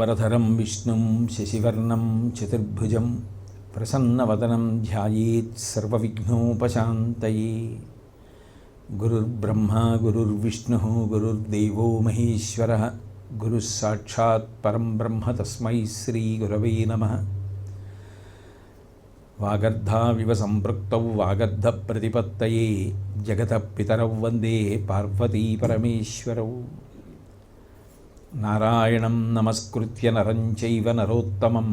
శుక్లాంబరధరం విష్ణుం శశివర్ణం చతుర్భుజం ప్రసన్నవదనం ధ్యాయేత్ సర్వవిఘ్నోపశాంతయే. గురుర్బ్రహ్మా గురుర్విష్ణుః గురుర్దేవో మహేశ్వరః గురుః సాక్షాత్ పరం బ్రహ్మ తస్మై శ్రీ గురవే నమః. వాగర్ధావివ సంపృక్తౌ వాగర్ధ ప్రతిపత్తయే జగతః పితరౌ వందే పార్వతీ పరమేశ్వరౌ. నారాయణం నమస్కృత్య నరం చైవ నరోత్తమం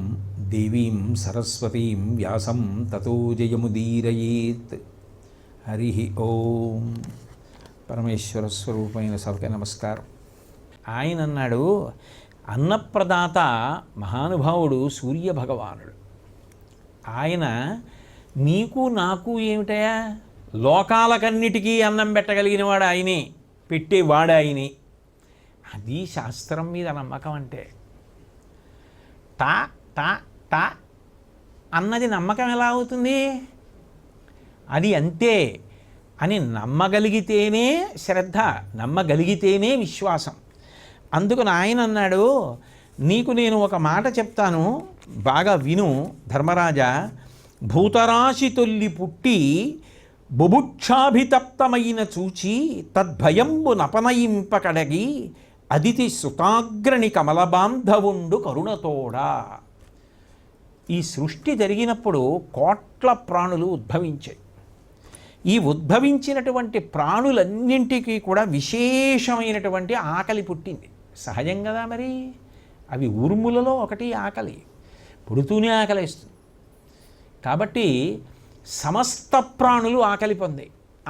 దేవీం సరస్వతీం వ్యాసం తతో జయముదీరయేత్. హరి ఓం. పరమేశ్వర స్వరూపమైన సభకి నమస్కారం. ఆయన అన్నాడు, అన్నప్రదాత మహానుభావుడు సూర్యభగవానుడు. ఆయన నీకు నాకు ఏమిటయా, లోకాలకన్నిటికీ అన్నం పెట్టగలిగినవాడు ఆయనే, పెట్టేవాడు ఆయనే. అది శాస్త్రం మీద నమ్మకం అంటే. టా టా టా అన్నది నమ్మకం ఎలా అవుతుంది? అది అంతే అని నమ్మగలిగితేనే శ్రద్ధ, నమ్మగలిగితేనే విశ్వాసం. అందుకని ఆయన అన్నాడు, నీకు నేను ఒక మాట చెప్తాను, బాగా విను ధర్మరాజా. భూతరాశి తొల్లి పుట్టి బుభుక్షాభితప్తమైన చూచి తద్భయంబు నపనయింపకడగి అదితి సుతాగ్రణి కమలబాంధవుండు కరుణతోడా. ఈ సృష్టి జరిగినప్పుడు కోట్ల ప్రాణులు ఉద్భవించాయి. ఈ ఉద్భవించినటువంటి ప్రాణులన్నింటికీ కూడా విశేషమైనటువంటి ఆకలి పుట్టింది. సహజం కదా మరి. అవి ఊర్ములలో ఒకటి ఆకలి, పుడుతూనే ఆకలిస్తుంది. కాబట్టి సమస్త ప్రాణులు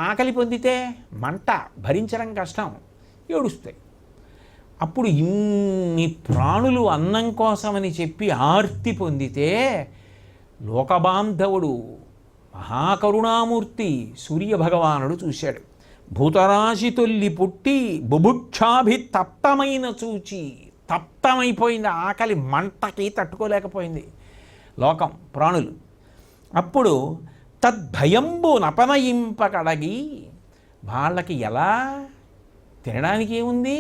ఆకలి పొందితే మంట భరించడం కష్టం, ఏడుస్తాయి. అప్పుడు ఇన్ని ప్రాణులు అన్నం కోసమని చెప్పి ఆర్తి పొందితే లోకబాంధవుడు మహాకరుణామూర్తి సూర్యభగవానుడు చూశాడు. భూతరాశి తొల్లి పుట్టి బుభుక్షాభితప్తమైన చూచి, తప్తమైపోయింది, ఆకలి మంటకి తట్టుకోలేకపోయింది లోకం, ప్రాణులు. అప్పుడు తద్భయంబు నపనయింపకడగి, వాళ్ళకి ఎలా తినడానికి ఏముంది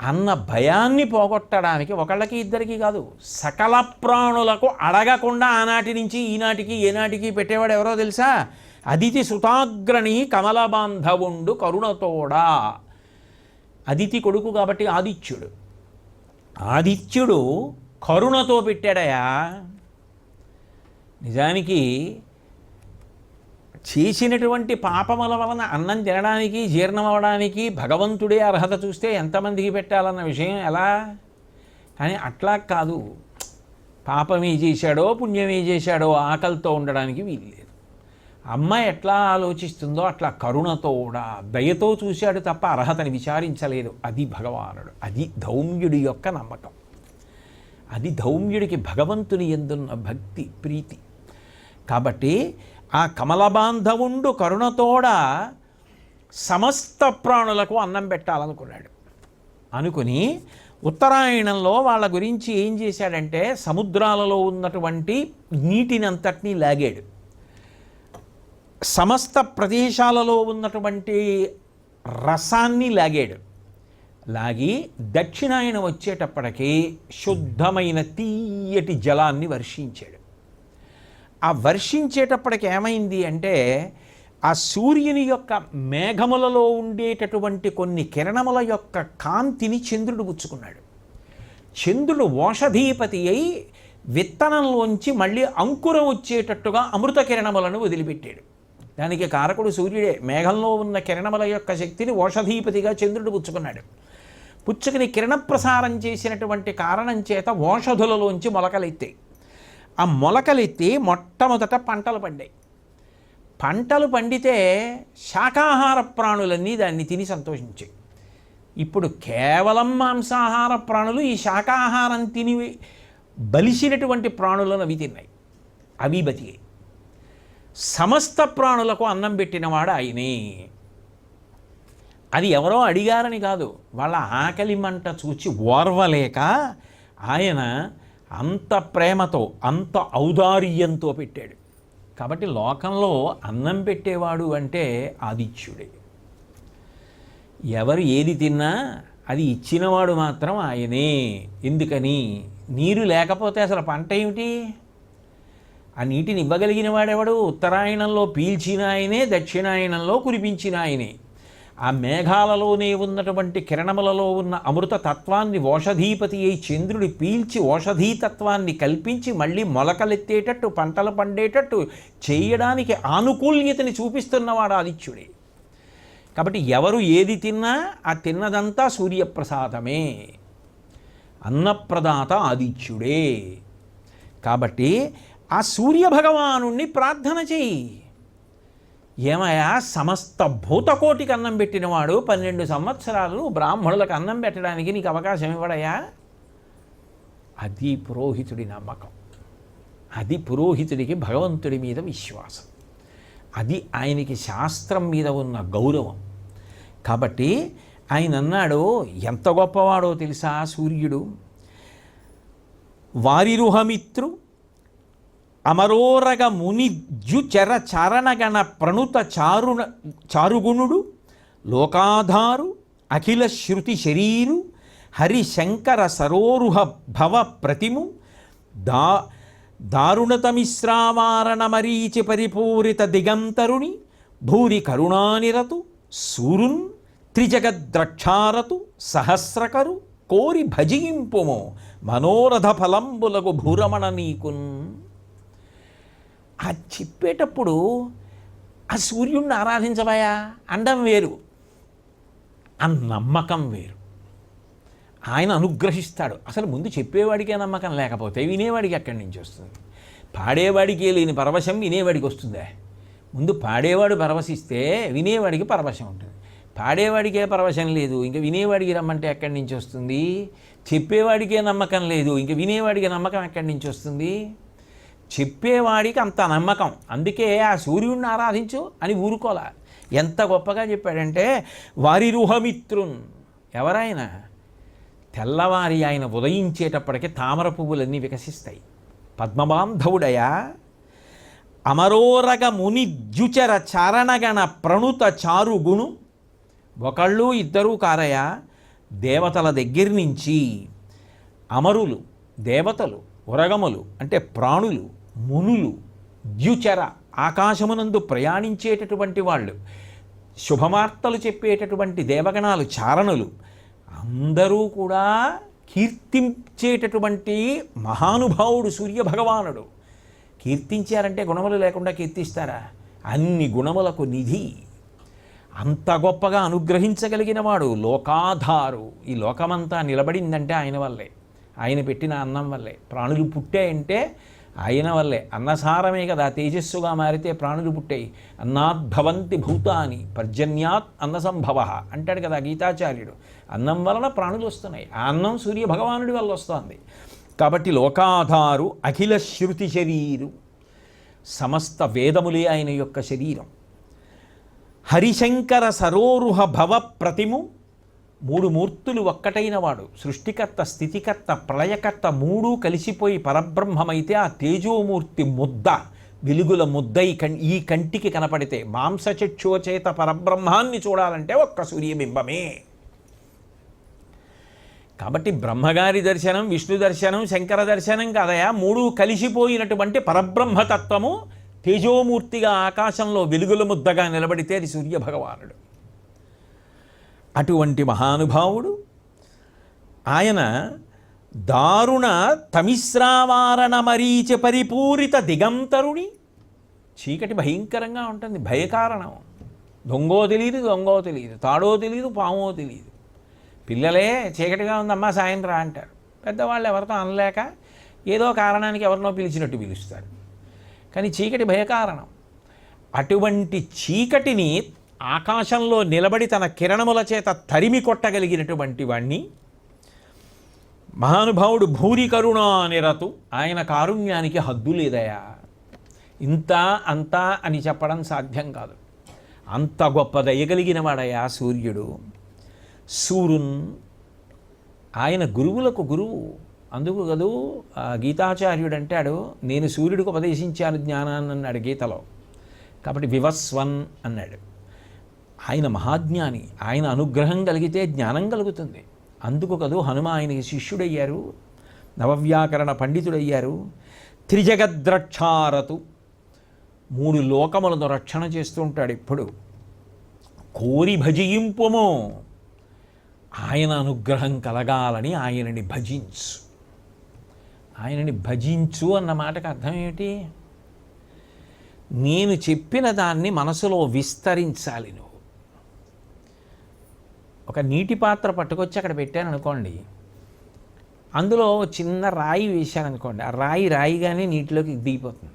అన్న భయాన్ని పోగొట్టడానికి, ఒకళ్ళకి ఇద్దరికి కాదు, సకల ప్రాణులకు అడగకుండా ఆనాటి నుంచి ఈనాటికి ఏనాటికి పెట్టేవాడు ఎవరో తెలుసా? అదితి సుతాగ్రణి కమలబాంధవుండు కరుణతోడా. అదితి కొడుకు కాబట్టి ఆదిత్యుడు. ఆదిత్యుడు కరుణతో పెట్టాడయా. నిజానికి చేసినటువంటి పాపముల వలన అన్నం తినడానికి, జీర్ణం అవ్వడానికి భగవంతుడే అర్హత చూస్తే ఎంతమందికి పెట్టాలన్న విషయం ఎలా? కానీ అట్లా కాదు. పాపమే చేశాడో పుణ్యమే చేశాడో ఆకలితో ఉండడానికి వీల్లేదు. అమ్మ ఎట్లా ఆలోచిస్తుందో అట్లా కరుణతోడా, దయతో చూశాడు తప్ప అర్హతని విచారించలేదు. అది భగవానుడు. అది ధౌమ్యుడి యొక్క నమ్మకం. అది ధౌమ్యుడికి భగవంతుని యందున్న భక్తి, ప్రీతి. కాబట్టి ఆ కమలబాంధవుండు కరుణతోడ సమస్త ప్రాణులకు అన్నం పెట్టాలనుకున్నాడు. అనుకుని ఉత్తరాయణంలో వాళ్ళ గురించి ఏం చేశాడంటే, సముద్రాలలో ఉన్నటువంటి నీటినంతటినీ లాగాడు. సమస్త ప్రదేశాలలో ఉన్నటువంటి రసాన్ని లాగాడు. లాగి దక్షిణాయన వచ్చేటప్పటికీ శుద్ధమైన తీయటి జలాన్ని వర్షించాడు. ఆ వర్షించేటప్పటికి ఏమైంది అంటే, ఆ సూర్యుని యొక్క మేఘములలో ఉండేటటువంటి కొన్ని కిరణముల యొక్క కాంతిని చంద్రుడు పుచ్చుకున్నాడు. చంద్రుడు ఓషధీపతి అయి విత్తనంలోంచి మళ్ళీ అంకురం వచ్చేటట్టుగా అమృత కిరణములను వదిలిపెట్టాడు. దానికి కారకుడు సూర్యుడే. మేఘంలో ఉన్న కిరణముల యొక్క శక్తిని ఓషధీపతిగా చంద్రుడు పుచ్చుకున్నాడు. పుచ్చుకుని కిరణ ప్రసారం చేసినటువంటి కారణం చేత ఓషధులలోంచి మొలకలెత్తాయి. ఆ మొలకలెత్తి మొట్టమొదట పంటలు పండాయి. పంటలు పండితే శాకాహార ప్రాణులన్నీ దాన్ని తిని సంతోషించాయి. ఇప్పుడు కేవలం మాంసాహార ప్రాణులు ఈ శాకాహారం తిని బలిసినటువంటి ప్రాణులను అవి తిన్నాయి, అవి బతికాయి. సమస్త ప్రాణులకు అన్నం పెట్టినవాడు ఆయనే. అది ఎవరో అడిగారని కాదు, వాళ్ళ ఆకలి మంట చూచి ఓర్వలేక ఆయన అంత ప్రేమతో, అంత ఔదార్యంతో పెట్టాడు. కాబట్టి లోకంలో అన్నం పెట్టేవాడు అంటే ఆదిత్యుడే. ఎవరు ఏది తిన్నా అది ఇచ్చినవాడు మాత్రం ఆయనే. ఎందుకని? నీరు లేకపోతే అసలు పంట ఏమిటి? ఆ నీటిని ఇవ్వగలిగిన వాడెవడు? ఉత్తరాయణంలో పీల్చిన ఆయనే, దక్షిణాయనంలో కురిపించిన ఆయనే. ఆ మేఘాలలోనే ఉన్నటువంటి కిరణములలో ఉన్న అమృత తత్వాన్ని ఓషధీపతి అయి చంద్రుడి పీల్చి ఓషధీతత్వాన్ని కల్పించి మళ్ళీ మొలకలెత్తేటట్టు పంటలు పండేటట్టు చేయడానికి ఆనుకూల్యతని చూపిస్తున్నవాడు ఆదిత్యుడే. కాబట్టి ఎవరు ఏది తిన్నా ఆ తిన్నదంతా సూర్యప్రసాదమే. అన్నప్రదాత ఆదిత్యుడే. కాబట్టి ఆ సూర్యభగవానుణ్ణి ప్రార్థన చెయ్యి. ఏమయ్యా, సమస్త భూతకోటికి అన్నం పెట్టినవాడు 12 సంవత్సరాలు బ్రాహ్మణులకు అన్నం పెట్టడానికి నీకు అవకాశం ఇవ్వడయా? అది పురోహితుడి నమ్మకం. అది పురోహితుడికి భగవంతుడి మీద విశ్వాసం. అది ఆయనకి శాస్త్రం మీద ఉన్న గౌరవం. కాబట్టి ఆయన అన్నాడు, ఎంత గొప్పవాడో తెలుసా సూర్యుడు. వారిరుహమిత్రు అమరోరగ మునిజుచర చారణగణ ప్రణుత చారుగుణుడు లోకాధారు అఖిల శృతి శరీరు హరిశంకర సరోరుహ భవ ప్రతిము దారుణతమిశ్రావారణమరీచి పరిపూరిత దిగంతరుని భూరి కరుణానిరతు సూరున్ త్రిజగద్రక్షారతు సహస్రకరు కోరి భజింపుమో మనోరథ ఫలంబులకు భూరమణ నీకున్. ఆ చెప్పేటప్పుడు ఆ సూర్యుడిని ఆరాధించవయా అండం వేరు, ఆ నమ్మకం వేరు. ఆయన అనుగ్రహిస్తాడు. అసలు ముందు చెప్పేవాడికే నమ్మకం లేకపోతే వినేవాడికి ఎక్కడి నుంచి వస్తుంది? పాడేవాడికి లేని పరవశం వినేవాడికి వస్తుందా? ముందు పాడేవాడు పరవశిస్తే వినేవాడికి పరవశం ఉంటుంది. పాడేవాడికే పరవశం లేదు, ఇంకా వినేవాడికి రమ్మంటే ఎక్కడి నుంచి వస్తుంది? చెప్పేవాడికే నమ్మకం లేదు, ఇంకా వినేవాడికి నమ్మకం ఎక్కడి నుంచి వస్తుంది? చెప్పేవాడికి అంత నమ్మకం. అందుకే ఆ సూర్యుడిని ఆరాధించు అని ఊరుకోలా. ఎంత గొప్పగా చెప్పాడంటే, వారిరుహమిత్రున్. ఎవరైనా తెల్లవారి ఆయన ఉదయించేటప్పటికి తామర పువ్వులన్నీ వికసిస్తాయి. పద్మబాంధవుడయా అమరోరగ మునిద్యుచర చారణగణ ప్రణుత చారుగుణు. ఒకళ్ళు ఇద్దరు కారయా, దేవతల దగ్గర నుంచి అమరులు, దేవతలు, ఉరగములు అంటే ప్రాణులు, మునులు, ద్యుచర ఆకాశమునందు ప్రయాణించేటటువంటి వాళ్ళు, శుభవార్తలు చెప్పేటటువంటి దేవగణాలు, చారణులు అందరూ కూడా కీర్తించేటటువంటి మహానుభావుడు సూర్యభగవానుడు. కీర్తించారంటే గుణములు లేకుండా కీర్తిస్తారా? అన్ని గుణములకు నిధి. అంత గొప్పగా అనుగ్రహించగలిగిన వాడు లోకాధారు. ఈ లోకమంతా నిలబడిందంటే ఆయన వల్లే, ఆయన పెట్టిన అన్నం వల్లే. ప్రాణులు పుట్టాయంటే ఆయన వల్లే. అన్నసారమే కదా తేజస్సుగా మారితే ప్రాణులు పుట్టాయి. అన్నాద్భవంతి భూతాని పర్జన్యాత్ అన్నసంభవ అంటాడు కదా గీతాచార్యుడు. అన్నం వలన ప్రాణులు వస్తున్నాయి. ఆ అన్నం సూర్యభగవానుడి వల్ల వస్తుంది. కాబట్టి లోకాధారు అఖిల శృతి శరీరు, సమస్త వేదములే ఆయన యొక్క శరీరం. హరిశంకర సరోరుహ భవ ప్రతిము. 3 మూర్తులు ఒక్కటైన వాడు, సృష్టికర్త, స్థితికర్త, ప్రళయకర్త. 3 కలిసిపోయి పరబ్రహ్మమైతే ఆ తేజోమూర్తి ముద్ద, వెలుగుల ముద్ద ఈ కంటికి కనపడితే మాంసచక్షుచేత పరబ్రహ్మాన్ని చూడాలంటే ఒక్క సూర్యబింబమే. కాబట్టి బ్రహ్మగారి దర్శనం, విష్ణు దర్శనం, శంకర దర్శనం కాదయా, 3 కలిసిపోయినటువంటి పరబ్రహ్మతత్వము తేజోమూర్తిగా ఆకాశంలో వెలుగుల ముద్దగా నిలబడితే అది సూర్యభగవానుడు. అటువంటి మహానుభావుడు ఆయన. దారుణ తమిశ్రావారణ మరీచ పరిపూరిత దిగంతరుని. చీకటి భయంకరంగా ఉంటుంది, భయకారణం. దొంగో తెలియదు, తాడో తెలియదు, పామో తెలియదు. పిల్లలే చీకటిగా ఉందమ్మా సాయంత్రం అంటారు. పెద్దవాళ్ళు ఎవరితో అనలేక ఏదో కారణానికి ఎవరినో పిలిచినట్టు పిలుస్తారు. కానీ చీకటి భయకారణం. అటువంటి చీకటిని ఆకాశంలో నిలబడి తన కిరణముల చేత తరిమి కొట్టగలిగినటువంటి వాణ్ణి మహానుభావుడు. భూరి కరుణా నిరతు. ఆయన కారుణ్యానికి హద్దు లేదయా. ఇంత అంతా అని చెప్పడం సాధ్యం కాదు. అంత గొప్ప దయగలిగిన వాడయా సూర్యుడు. సూరున్ ఆయన గురువులకు గురువు. అందుకు కదూ గీతాచార్యుడు అంటాడు, నేను సూర్యుడికి ఉపదేశించాను జ్ఞానాన్ని అన్నాడు గీతలో. కాబట్టి వివస్వన్ అన్నాడు. ఆయన మహాజ్ఞాని. ఆయన అనుగ్రహం కలిగితే జ్ఞానం కలుగుతుంది. అందుకు కదూ హనుమ ఆయనకి శిష్యుడయ్యారు, నవవ్యాకరణ పండితుడయ్యారు. త్రిజగద్రక్షారతు, 3 లోకములను రక్షణ చేస్తూ ఉంటాడు ఎప్పుడు. కోరి భజింపుము, ఆయన అనుగ్రహం కలగాలని ఆయనని భజించు. ఆయనని భజించు అన్న మాటకు అర్థం ఏమిటి? నేను చెప్పిన దాన్ని మనసులో విస్తరించాలి నువ్వు. ఒక నీటి పాత్ర పట్టుకొచ్చి అక్కడ పెట్టాను అనుకోండి, అందులో చిన్న రాయి వేశాను అనుకోండి, ఆ రాయిగానే నీటిలోకి దిగిపోతుంది.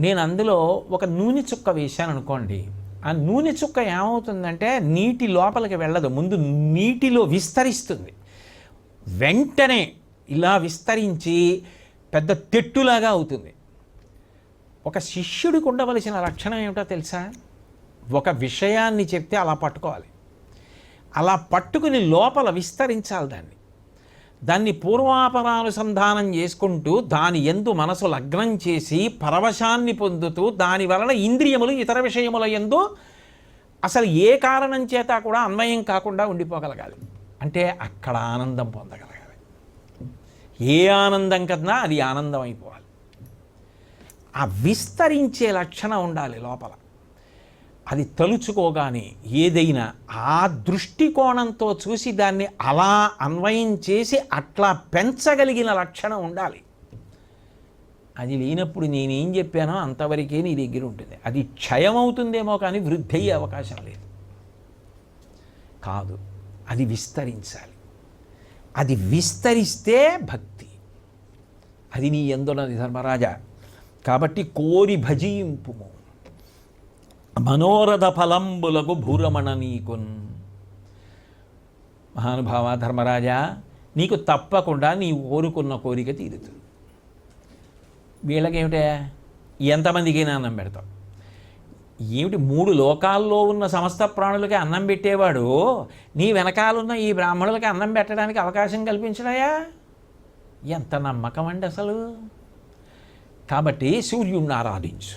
నేను అందులో ఒక నూనె చుక్క వేశాను అనుకోండి, ఆ నూనె చుక్క ఏమవుతుందంటే నీటి లోపలికి వెళ్ళదు, ముందు నీటిలో విస్తరిస్తుంది. వెంటనే ఇలా విస్తరించి పెద్ద తెట్టులాగా అవుతుంది. ఒక శిష్యుడికి ఉండవలసిన లక్షణం ఏమిటో తెలుసా? ఒక విషయాన్ని చెప్తే అలా పట్టుకోవాలి, అలా పట్టుకుని లోపల విస్తరించాలి దాన్ని పూర్వాపరానుసంధానం చేసుకుంటూ దాని యందు మనసు లగ్నం చేసి పరవశాన్ని పొందుతూ దాని వలన ఇంద్రియములు ఇతర విషయముల యందు అసలు ఏ కారణం చేత కూడా అన్వయం కాకుండా ఉండిపోగలగాలి. అంటే అక్కడ ఆనందం పొందగలగాలి. ఏ ఆనందం కన్నా అది ఆనందం అయిపోవాలి. ఆ విస్తరించే లక్షణం ఉండాలి లోపల. అది తలుచుకోగానే ఏదైనా ఆ దృష్టికోణంతో చూసి దాన్ని అలా అన్వయం చేసి అట్లా పెంచగలిగిన లక్షణం ఉండాలి. అది లేనప్పుడు నేనేం చెప్పానో అంతవరకే నీ దగ్గర ఉంటుంది. అది క్షయమవుతుందేమో కానీ వృద్ధి అయ్యే అవకాశం లేదు. కాదు, అది విస్తరించాలి. అది విస్తరిస్తే భక్తి. అది నీ యందున్నది ధర్మరాజా. కాబట్టి కోరి భజింపుము, మనోరథ ఫలంబులకు భూరమణ నీకున్. మహానుభావ ధర్మరాజా, నీకు తప్పకుండా నీ కోరుకున్న కోరిక తీరుతుంది. వీళ్ళకేమిటే ఎంతమందికైనా అన్నం పెడతాం. ఏమిటి 3 లోకాల్లో ఉన్న సమస్త ప్రాణులకి అన్నం పెట్టేవాడు నీ వెనకాలన్న ఈ బ్రాహ్మణులకి అన్నం పెట్టడానికి అవకాశం కల్పించడాయా? ఎంత నమ్మకం అండి అసలు. కాబట్టి సూర్యుడిని ఆరాధించు.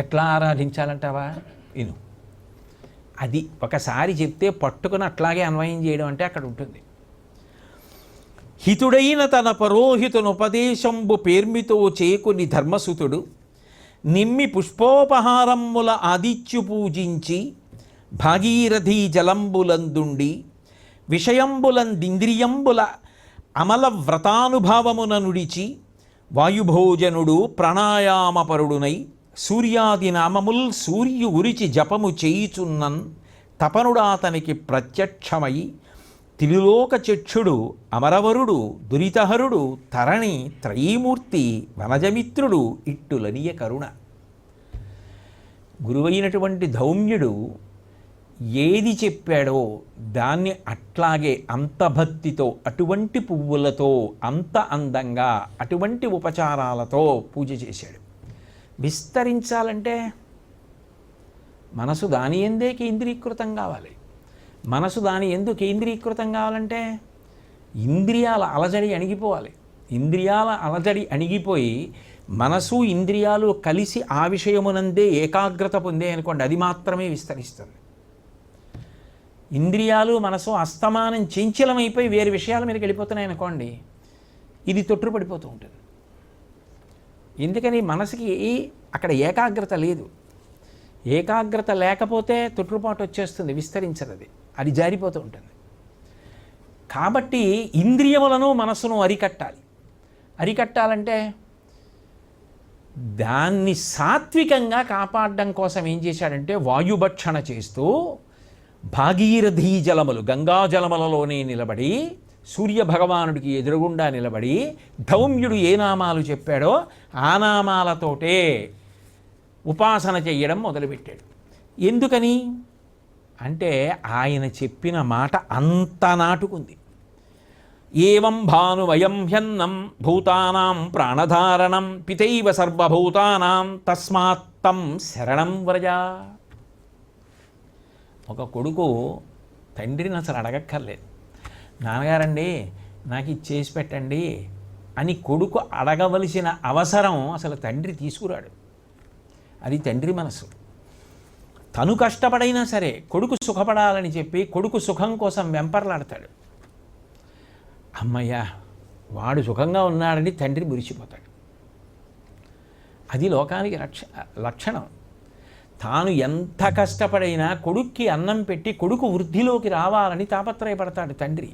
ఎట్లా ఆరాధించాలంటావా? విను. అది ఒకసారి చెప్తే పట్టుకుని అట్లాగే అన్వయం చేయడం అంటే అక్కడ ఉంటుంది. హితుడైన తన పరోహితును ఉపదేశంబు పేర్మితో చేకుని ధర్మసుతుడు నిమ్మి పుష్పోపహారమ్ముల ఆదిత్యు పూజించి భాగీరథీ జలంబులందుండి విషయంబులందింద్రియంబుల అమల వ్రతానుభావమున నుడిచి వాయుభోజనుడు ప్రాణాయామపరుడునై సూర్యాది నామముల్ సూర్యు గురిచి జపము చేయుచున్నన్ తపనుడాతనికి ప్రత్యక్షమై త్రిలోక చక్షుడు అమరవరుడు దురితహరుడు తరణి త్రయీమూర్తి వనజమిత్రుడు ఇట్టులనియ కరుణ. గురువైనటువంటి ధౌమ్యుడు ఏది చెప్పాడో దాన్ని అట్లాగే అంత భక్తితో, అటువంటి పువ్వులతో, అంత అందంగా, అటువంటి ఉపచారాలతో పూజ చేశాడు. విస్తరించాలంటే మనసు దాని ఎందే కేంద్రీకృతం కావాలి. మనసు దాని ఎందు కేంద్రీకృతం కావాలంటే ఇంద్రియాల అలజడి అణిగిపోవాలి. ఇంద్రియాల అలజడి అణిగిపోయి మనసు ఇంద్రియాలు కలిసి ఆ విషయమునందే ఏకాగ్రత పొందే అనుకోండి, అది మాత్రమే విస్తరిస్తుంది. ఇంద్రియాలు మనసు అస్తమానం చంచలమైపోయి వేరే విషయాల మీదకి వెళ్ళిపోతున్నాయి అనుకోండి, ఇది తొట్టుపడిపోతూ ఉంటుంది. ఎందుకని మనసుకి అక్కడ ఏకాగ్రత లేదు. ఏకాగ్రత లేకపోతే తొట్టుపాటు వచ్చేస్తుంది, విస్తరించదు, అది జారిపోతూ ఉంటుంది. కాబట్టి ఇంద్రియములను మనసును అరికట్టాలంటే దాన్ని సాత్వికంగా కాపాడడం కోసం ఏం చేశాడంటే వాయుభక్షణ చేస్తూ భాగీరథీ జలములు, గంగా జలములలోనే నిలబడి సూర్యభగవానుడికి ఎదురుగుండా నిలబడి ధౌమ్యుడు ఏ నామాలు చెప్పాడో ఆ నామాలతోటే ఉపాసన చెయ్యడం మొదలుపెట్టాడు. ఎందుకని అంటే ఆయన చెప్పిన మాట అంత నాటుకుంది. ఏవం భానువయం హ్యన్నం భూతానాం ప్రాణధారణం పితైవ సర్వభూతానాం తస్మాత్తం శరణం వ్రజ. ఒక కొడుకు తండ్రిని అసలు అడగక్కర్లేదు. నాన్నగారండి నాకు ఇది చేసి పెట్టండి అని కొడుకు అడగవలసిన అవసరం అసలు తండ్రి తీసుకురాడు. అది తండ్రి మనసు. తను కష్టపడైనా సరే కొడుకు సుఖపడాలని చెప్పి కొడుకు సుఖం కోసం వెంపర్లాడతాడు. అమ్మయ్య వాడు సుఖంగా ఉన్నాడని తండ్రి మురిసిపోతాడు. అది లోకానికి లక్షణం. తాను ఎంత కష్టపడైనా కొడుక్కి అన్నం పెట్టి కొడుకు వృద్ధిలోకి రావాలని తాపత్రయపడతాడు తండ్రి.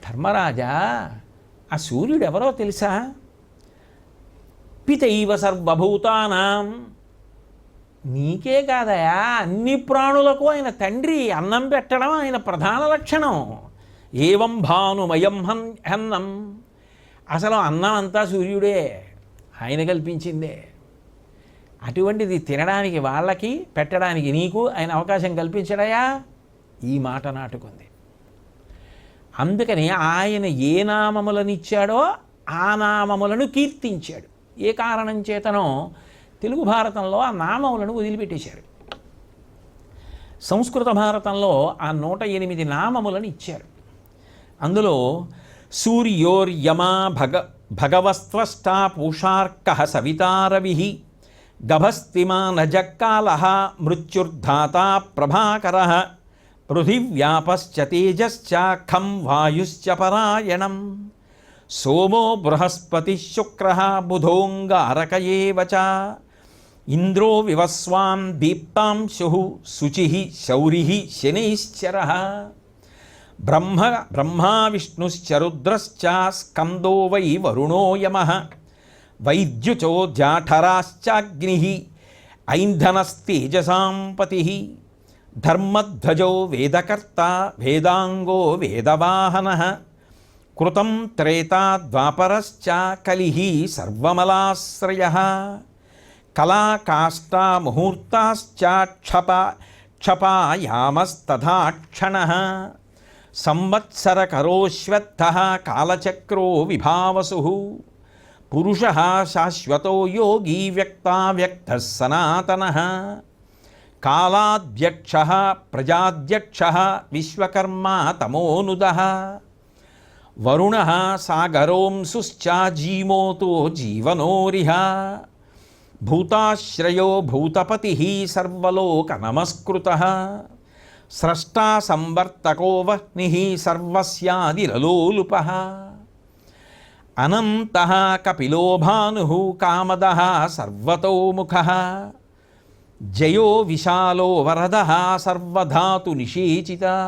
ధర్మరాజా, ఆ సూర్యుడు ఎవరో తెలుసా? పితైవ సర్వభూతానాం. నీకే కాదయా, అన్ని ప్రాణులకు ఆయన తండ్రి. అన్నం పెట్టడం ఆయన ప్రధాన లక్షణం. ఏవం భానుమయం హన్నం. అసలు అన్నం అంతా సూర్యుడే, ఆయన కల్పించిందే. అటువంటిది తినడానికి వాళ్ళకి, పెట్టడానికి నీకు ఆయన అవకాశం కల్పించడయా? ఈ మాట నాటుకుంది. అందుకని ఆయన ఏ నామములనిచ్చాడో ఆ నామములను కీర్తించాడు. ఏ కారణం చేతనో తెలుగు భారతంలో ఆ నామములను వదిలిపెట్టేశారు. సంస్కృత భారతంలో ఆ 108 నామములను ఇచ్చారు. అందులో సూర్యోర్యమా భగవస్త్వష్టా పూషార్క సవితారవి గభస్తిమానజక్కాల మృత్యుర్ధాత ప్రభాకర పృథివ్యాపశ్చ తేజశ్చ ఖం వాయుశ్చ పరాయణం సోమో బృహస్పతి శుక్ర బుధోంగారక ఏవ చ ఇంద్రో వివస్వాం దీప్తాంశు శుచి శౌరి శనైశ్చర బ్రహ్మా విష్ణుశ్చ రుద్రశ్చ స్కందో వై వరుణో యమః వైద్యుచో జాఠరాశ్చాగ్ని ఐంధనస్తేజసాం పతిః ధర్మధ్వజో వేదకర్త వేదాంగో వేదవాహనః కృతం త్రేతా ద్వాపరశ్చ కలిః సర్వమలాశ్రయః కళాకాష్టా ముహూర్తాశ్చ క్షపాయామస్తథా క్షణః సంవత్సరకరోశ్వత్థః కాలచక్రో విభావసుః పురుషः శాశ్వతో యోగి వ్యక్తావ్యక్తః సనాతనః కాలాధ్యక్షः ప్రజాధ్యక్షः విశ్వకర్మా తమోనుదః వరుణः సాగరోంసుశ్చ జీమోతో జీవనోరిహ భూతాశ్రయో భూతపతిః సర్వలోక నమస్కృతః స్రష్టా సంవర్తకో వహ్నిః సర్వస్యాదిరలోలుపః అనంతః కపిలో భానుః కామదః సర్వతోముఖః జయో విశాలో వరదః సర్వధాతు నిషేచితః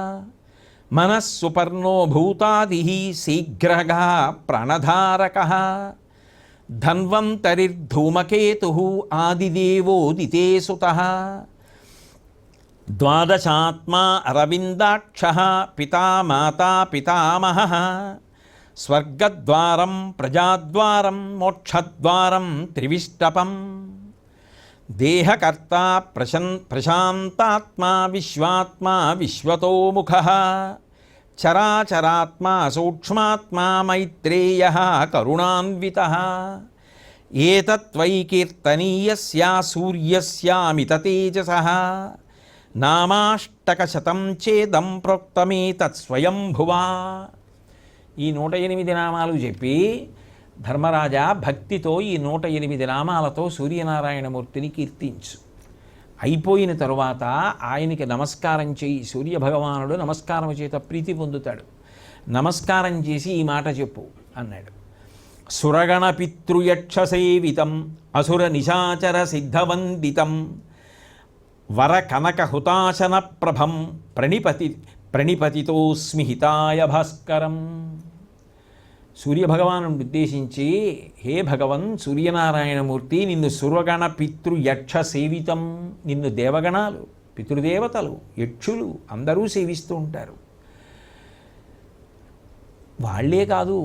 మనస్సుపర్ణో భూతాదిః శీఘ్రగా ప్రాణధారకః ధన్వంతరిర్ధూమకేతుః ఆదిదేవోదితే సుతః ద్వాదశాత్మా అరవిందాక్షః పితామాతా పితామహః స్వర్గద్వారం ప్రజాద్వారం మోక్షద్వారం త్రివిష్టపం దేహకర్త ప్రశాంతాత్మా విశ్వాత్మా విశ్వతోముఖః చరాచరాత్మా సూక్ష్మాత్మా మైత్రేయః కరుణాన్వితః ఏతత్వై కీర్తనీయస్య సూర్యస్యామిత తేజసః నామాష్టకశతం చేదం ప్రోక్తమేతత్ స్వయంభువా. ఈ 108 నామాలు చెప్పి ధర్మరాజా భక్తితో ఈ 108 నామాలతో సూర్యనారాయణమూర్తిని కీర్తించు. అయిపోయిన తరువాత ఆయనకి నమస్కారం చేయి. సూర్యభగవానుడు నమస్కారం చేత ప్రీతి పొందుతాడు. నమస్కారం చేసి ఈ మాట చెప్పు అన్నాడు. సురగణ పితృయక్షసేవితం అసుర నిశాచర సిద్ధవందితం వర కనక హుతాశన ప్రభం ప్రణిపతితోస్మి హితాయ భాస్కరం. సూర్యభగవాను ఉద్దేశించి, హే భగవన్ సూర్యనారాయణమూర్తి, నిన్ను సురగణ పితృ యక్ష సేవితం, నిన్ను దేవగణాలు, పితృదేవతలు, యక్షులు అందరూ సేవిస్తూ ఉంటారు. వాళ్లే కాదు,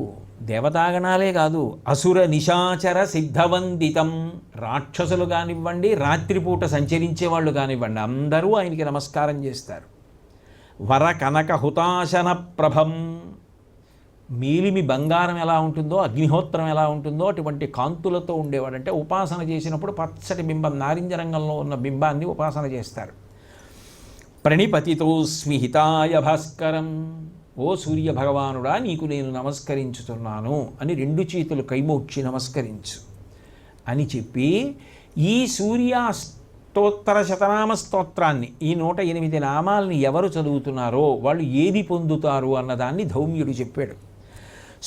దేవతాగణాలే కాదు, అసుర నిశాచర సిద్ధవందితం, రాక్షసులు కానివ్వండి, రాత్రిపూట సంచరించే వాళ్ళు కానివ్వండి, అందరూ ఆయనకి నమస్కారం చేస్తారు. వర కనక హుతాశన ప్రభం, మేలిమి బంగారం ఎలా ఉంటుందో, అగ్నిహోత్రం ఎలా ఉంటుందో అటువంటి కాంతులతో ఉండేవాడు. అంటే ఉపాసన చేసినప్పుడు పచ్చటి బింబం, నారింజ రంగంలో ఉన్న బింబాన్ని ఉపాసన చేస్తారు. ప్రణిపతితోస్మి హితాయ భాస్కరం, ఓ సూర్య భగవానుడా నీకు నేను నమస్కరించుతున్నాను అని 2 చేతులు కైమోడ్చి నమస్కరించు అని చెప్పి, ఈ అష్టోత్తర శతనామ స్తోత్రాన్ని, ఈ 108 నామాల్ని ఎవరు చదువుతున్నారో వాళ్ళు ఏది పొందుతారు అన్నదాన్ని ధౌమ్యుడు చెప్పాడు.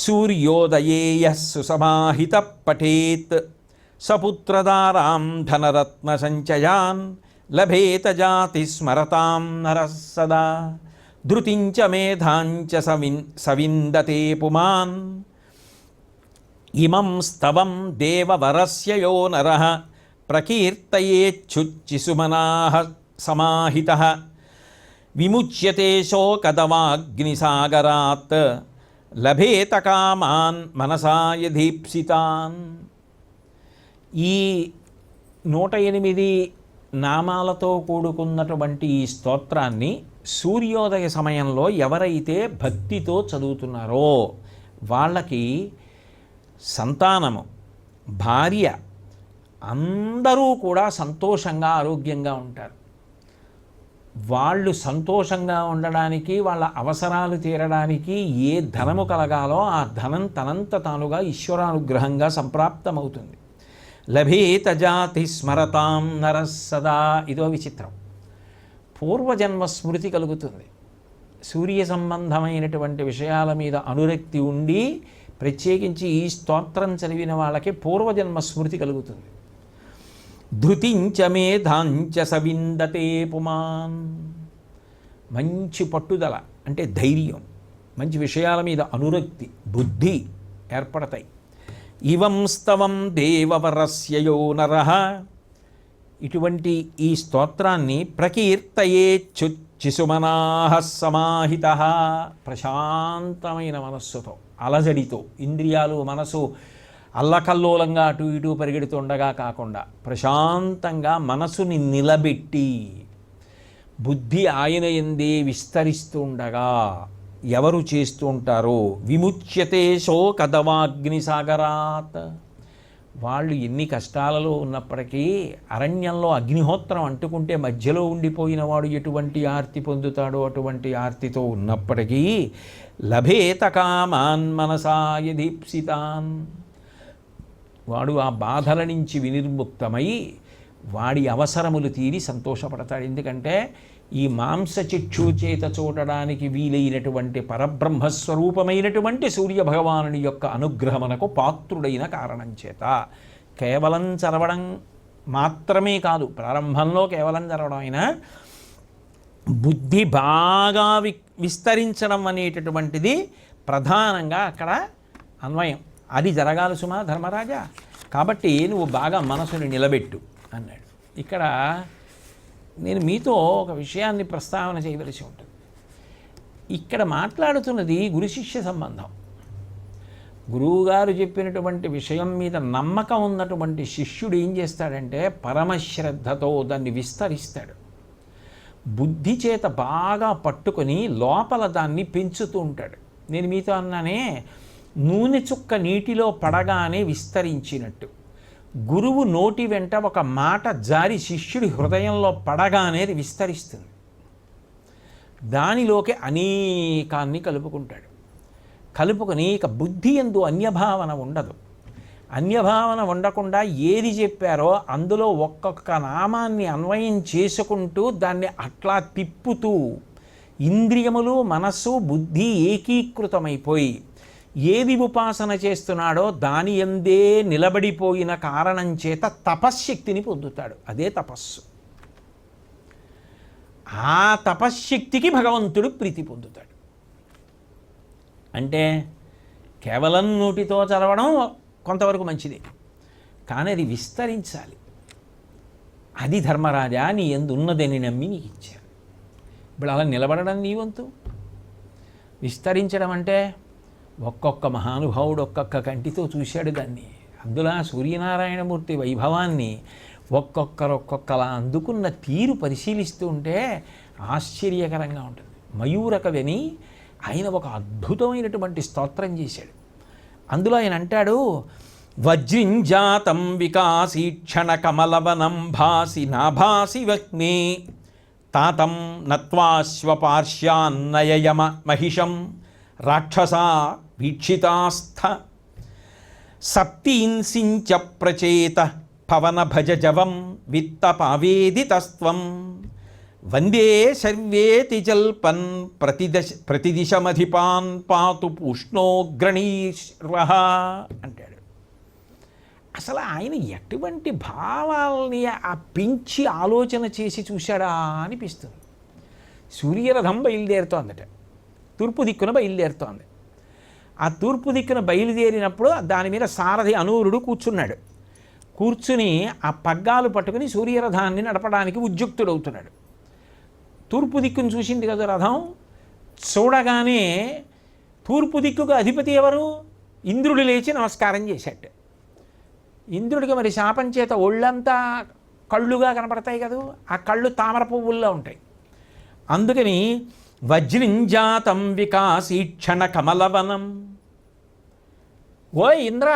సూర్యోదయేయ సుసమాహిత పఠేత్ సపుత్రదారాం ధనరత్న సంచయాన్ లభేత జాతి స్మరతాం నరః సదా ధృతించ మేధాంచ సవిందతే పుమాన్ ఇమం స్తవం దేవవరస్య యో నరః ప్రకీర్తయేచ్ఛుచ్చిసుమనాః సమాహితః విముచ్యతే శోకదవాగ్నిసాగరాత్ లభేత కామాన్ మనసా యదీప్సితాన్. ఈ 108 నామాలతో కూడుకున్నటువంటి ఈ స్తోత్రాన్ని సూర్యోదయ సమయంలో ఎవరైతే భక్తితో చదువుతున్నారో వాళ్ళకి సంతానము, భార్య అందరూ కూడా సంతోషంగా ఆరోగ్యంగా ఉంటారు. వాళ్ళు సంతోషంగా ఉండడానికి, వాళ్ళ అవసరాలు తీరడానికి ఏ ధనము కలగాలో ఆ ధనం తనంత తానుగా ఈశ్వరానుగ్రహంగా సంప్రాప్తమవుతుంది. లభేత జాతి స్మరతాం నరః సదా. ఇదో విచిత్రం. పూర్వజన్మ స్మృతి కలుగుతుంది. సూర్య సంబంధమైనటువంటి విషయాల మీద అనురక్తి ఉండి ప్రత్యేకించి ఈ స్తోత్రం చదివిన వాళ్ళకి పూర్వజన్మ స్మృతి కలుగుతుంది. ధృతించ మేధాంచ సవిందతే పుమాన్. మంచి పట్టుదల అంటే ధైర్యం, మంచి విషయాల మీద అనురక్తి, బుద్ధి ఏర్పడతాయి. ఇవం స్తవం దేవవరస్య యో నరః. ఇటువంటి ఈ స్తోత్రాన్ని ప్రకీర్తయేచ్ఛుచ్చిసుమనాః సమాహితః. ప్రశాంతమైన మనస్సుతో, అలజడితో, ఇంద్రియాలు మనసు అల్లకల్లోలంగా అటు ఇటు పరిగెడుతుండగా కాకుండా ప్రశాంతంగా మనసుని నిలబెట్టి బుద్ధి ఆయన యందే విస్తరిస్తూ ఉండగా ఎవరు చేస్తూ ఉంటారో విముచ్యతే శోకదవాగ్నిసాగరాత్. వాళ్ళు ఎన్ని కష్టాలలో ఉన్నప్పటికీ అరణ్యంలో అగ్నిహోత్రం అంటుకుంటే మధ్యలో ఉండిపోయిన వాడు ఎటువంటి ఆర్తి పొందుతాడో అటువంటి ఆర్తితో ఉన్నప్పటికీ లభేత కామాన్ మనసా యదీప్సితాన్. వాడు ఆ బాధల నుంచి వినిర్ముక్తమై వాడి అవసరములు తీరి సంతోషపడతాడు. ఎందుకంటే ఈ మాంసచిక్షు చేత చూడడానికి వీలైనటువంటి పరబ్రహ్మస్వరూపమైనటువంటి సూర్యభగవానుని యొక్క అనుగ్రహమునకు పాత్రుడైన కారణం చేత. కేవలం చదవడం మాత్రమే కాదు, ప్రారంభంలో కేవలం చదవడం అయినా బుద్ధి బాగా విస్తరించడం అనేటటువంటిది ప్రధానంగా అక్కడ అన్వయం. అది జరగాలి సుమా ధర్మరాజా. కాబట్టి నువ్వు బాగా మనసుని నిలబెట్టు అన్నాడు. ఇక్కడ నేను మీతో ఒక విషయాన్ని ప్రస్తావన చేయవలసి ఉంటుంది. ఇక్కడ మాట్లాడుతున్నది గురు శిష్య సంబంధం. గురువుగారు చెప్పినటువంటి విషయం మీద నమ్మకం ఉన్నటువంటి శిష్యుడు ఏం చేస్తాడంటే పరమశ్రద్ధతో దాన్ని విస్తరిస్తాడు. బుద్ధి చేత బాగా పట్టుకొని లోపల దాన్ని పెంచుతూ ఉంటాడు. నేను మీతో అన్నానే, నూనె చుక్క నీటిలో పడగానే విస్తరించినట్టు గురువు నోటి వెంట ఒక మాట జారి శిష్యుడి హృదయంలో పడగానే అది విస్తరిస్తుంది. దానిలోకి అనేకాన్ని కలుపుకుంటాడు. కలుపుకొని ఇక బుద్ధి యందు అన్యభావన ఉండదు. అన్యభావన ఉండకుండా ఏది చెప్పారో అందులో ఒక్కొక్క నామాన్ని అన్వయం చేసుకుంటూ దాన్ని అట్లా తిప్పుతూ ఇంద్రియములు, మనస్సు, బుద్ధి ఏకీకృతమైపోయి ఏది ఉపాసన చేస్తున్నాడో దాని యందే నిలబడిపోయిన కారణం చేత తపశ్శక్తిని పొందుతాడు. అదే తపస్సు. ఆ తపశ్శక్తికి భగవంతుడు ప్రీతి పొందుతాడు. అంటే కేవలం నోటితో చదవడం కొంతవరకు మంచిదే, కానీ అది విస్తరించాలి. అది ధర్మరాజా నీ యందు ఉన్నదని నమ్మి నీకు ఇచ్చారు. ఇప్పుడు అలా నిలబడడం నీ వంతు. విస్తరించడం అంటే ఒక్కొక్క మహానుభావుడు ఒక్కొక్క కంటితో చూశాడు దాన్ని. అందులో సూర్యనారాయణమూర్తి వైభవాన్ని ఒక్కొక్కలా అందుకున్న తీరు పరిశీలిస్తూ ఉంటే ఆశ్చర్యకరంగా ఉంటుంది. మయూరకవిని ఆయన ఒక అద్భుతమైనటువంటి స్తోత్రం చేశాడు. అందులో ఆయన అంటాడు, వజ్రింజాతం వికాసీక్షణ కమలవనం భాసి నాభాసి వక్నే తాతం నత్వాశ్వపార్శ్యాన్నయమ మహిషం రాక్షసా వీక్షితాస్థ సప్తీంసించ ప్రచేత పవన భజ జవం విత్త పావేదితస్త్వం వందే శర్వేతి జల్పన్ ప్రతిదిశమధిపాన్ పాతు పూష్ణోగ్రణీశ్వ అంటాడు. అసలు ఆయన ఎటువంటి భావాల్ని ఆ పెంచి ఆలోచన చేసి చూశాడా అనిపిస్తుంది. సూర్యరథం బయలుదేరుతోందట, తూర్పు దిక్కున బయలుదేరుతోంది. ఆ తూర్పు దిక్కున బయలుదేరినప్పుడు దాని మీద సారథి అనూరుడు కూర్చున్నాడు. కూర్చుని ఆ పగ్గాలు పట్టుకుని సూర్యరథాన్ని నడపడానికి ఉద్యుక్తుడవుతున్నాడు. తూర్పు దిక్కును చూసింది కదా రథం. చూడగానే తూర్పు దిక్కుకు అధిపతి ఎవరు? ఇంద్రుడు లేచి నమస్కారం చేశాట. ఇంద్రుడికి మరి శాపం చేత ఒళ్ళంతా కళ్ళుగా కనపడతాయి కదా, ఆ కళ్ళు తామర పువ్వుల్లో ఉంటాయి. అందుకని వజ్రింజాతం వికాసీక్షణ కమలవనం. ఓ ఇంద్ర,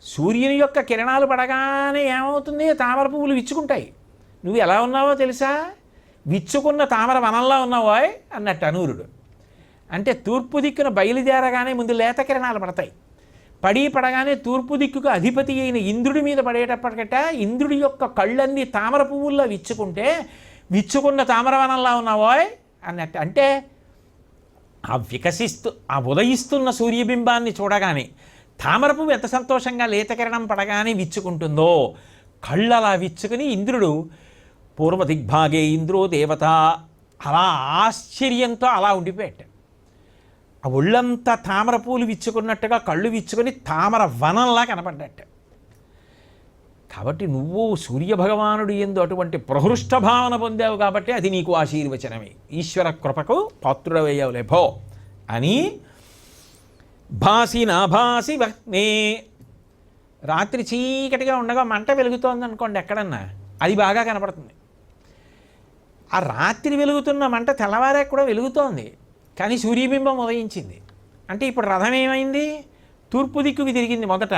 సూర్యుని యొక్క కిరణాలు పడగానే ఏమవుతుంది? తామర పువ్వులు విచ్చుకుంటాయి. నువ్వు ఎలా ఉన్నావో తెలుసా? విచ్చుకున్న తామర వనంలో ఉన్నావోయ్ అన్నట్టు అనూరుడు. అంటే తూర్పు దిక్కున బయలుదేరగానే ముందు లేత కిరణాలు పడతాయి. పడగానే తూర్పు దిక్కుకు అధిపతి అయిన ఇంద్రుడి మీద పడేటప్పటికట ఇంద్రుడి యొక్క కళ్ళన్నీ తామర పువ్వుల్లో విచ్చుకుంటే విచ్చుకున్న తామరవనంలా ఉన్నావోయ్ అన్నట్టు. అంటే ఆ ఉదయిస్తున్న సూర్యబింబాన్ని చూడగానే తామర పువ్వు ఎంత సంతోషంగా లేతకిరణం పడగానే విచ్చుకుంటుందో కళ్ళు అలా విచ్చుకుని ఇంద్రుడు పూర్వ దిగ్భాగే ఇంద్రో దేవత అలా ఆశ్చర్యంతో అలా ఉండిపోయాట. ఆ ఒళ్ళంతా తామర పూలు విచ్చుకున్నట్టుగా కళ్ళు విచ్చుకొని తామర వనంలా కనపడ్డట్ట. కాబట్టి నువ్వు సూర్యభగవానుడు యందు అటువంటి ప్రహృష్ట భావన పొందావు కాబట్టి అది నీకు ఆశీర్వచనమే, ఈశ్వర కృపకు పాత్రుడవయ్యావులే భో అని. భాసి నాభాసి వహ్నే, రాత్రి చీకటిగా ఉండగా మంట వెలుగుతోంది అనుకోండి ఎక్కడన్నా, అది బాగా కనపడుతుంది. ఆ రాత్రి వెలుగుతున్న మంట తెల్లవారే కూడా వెలుగుతోంది, కానీ సూర్యబింబం ఉదయించింది. అంటే ఇప్పుడు రథం ఏమైంది? తూర్పు దిక్కుకి తిరిగింది. మొదట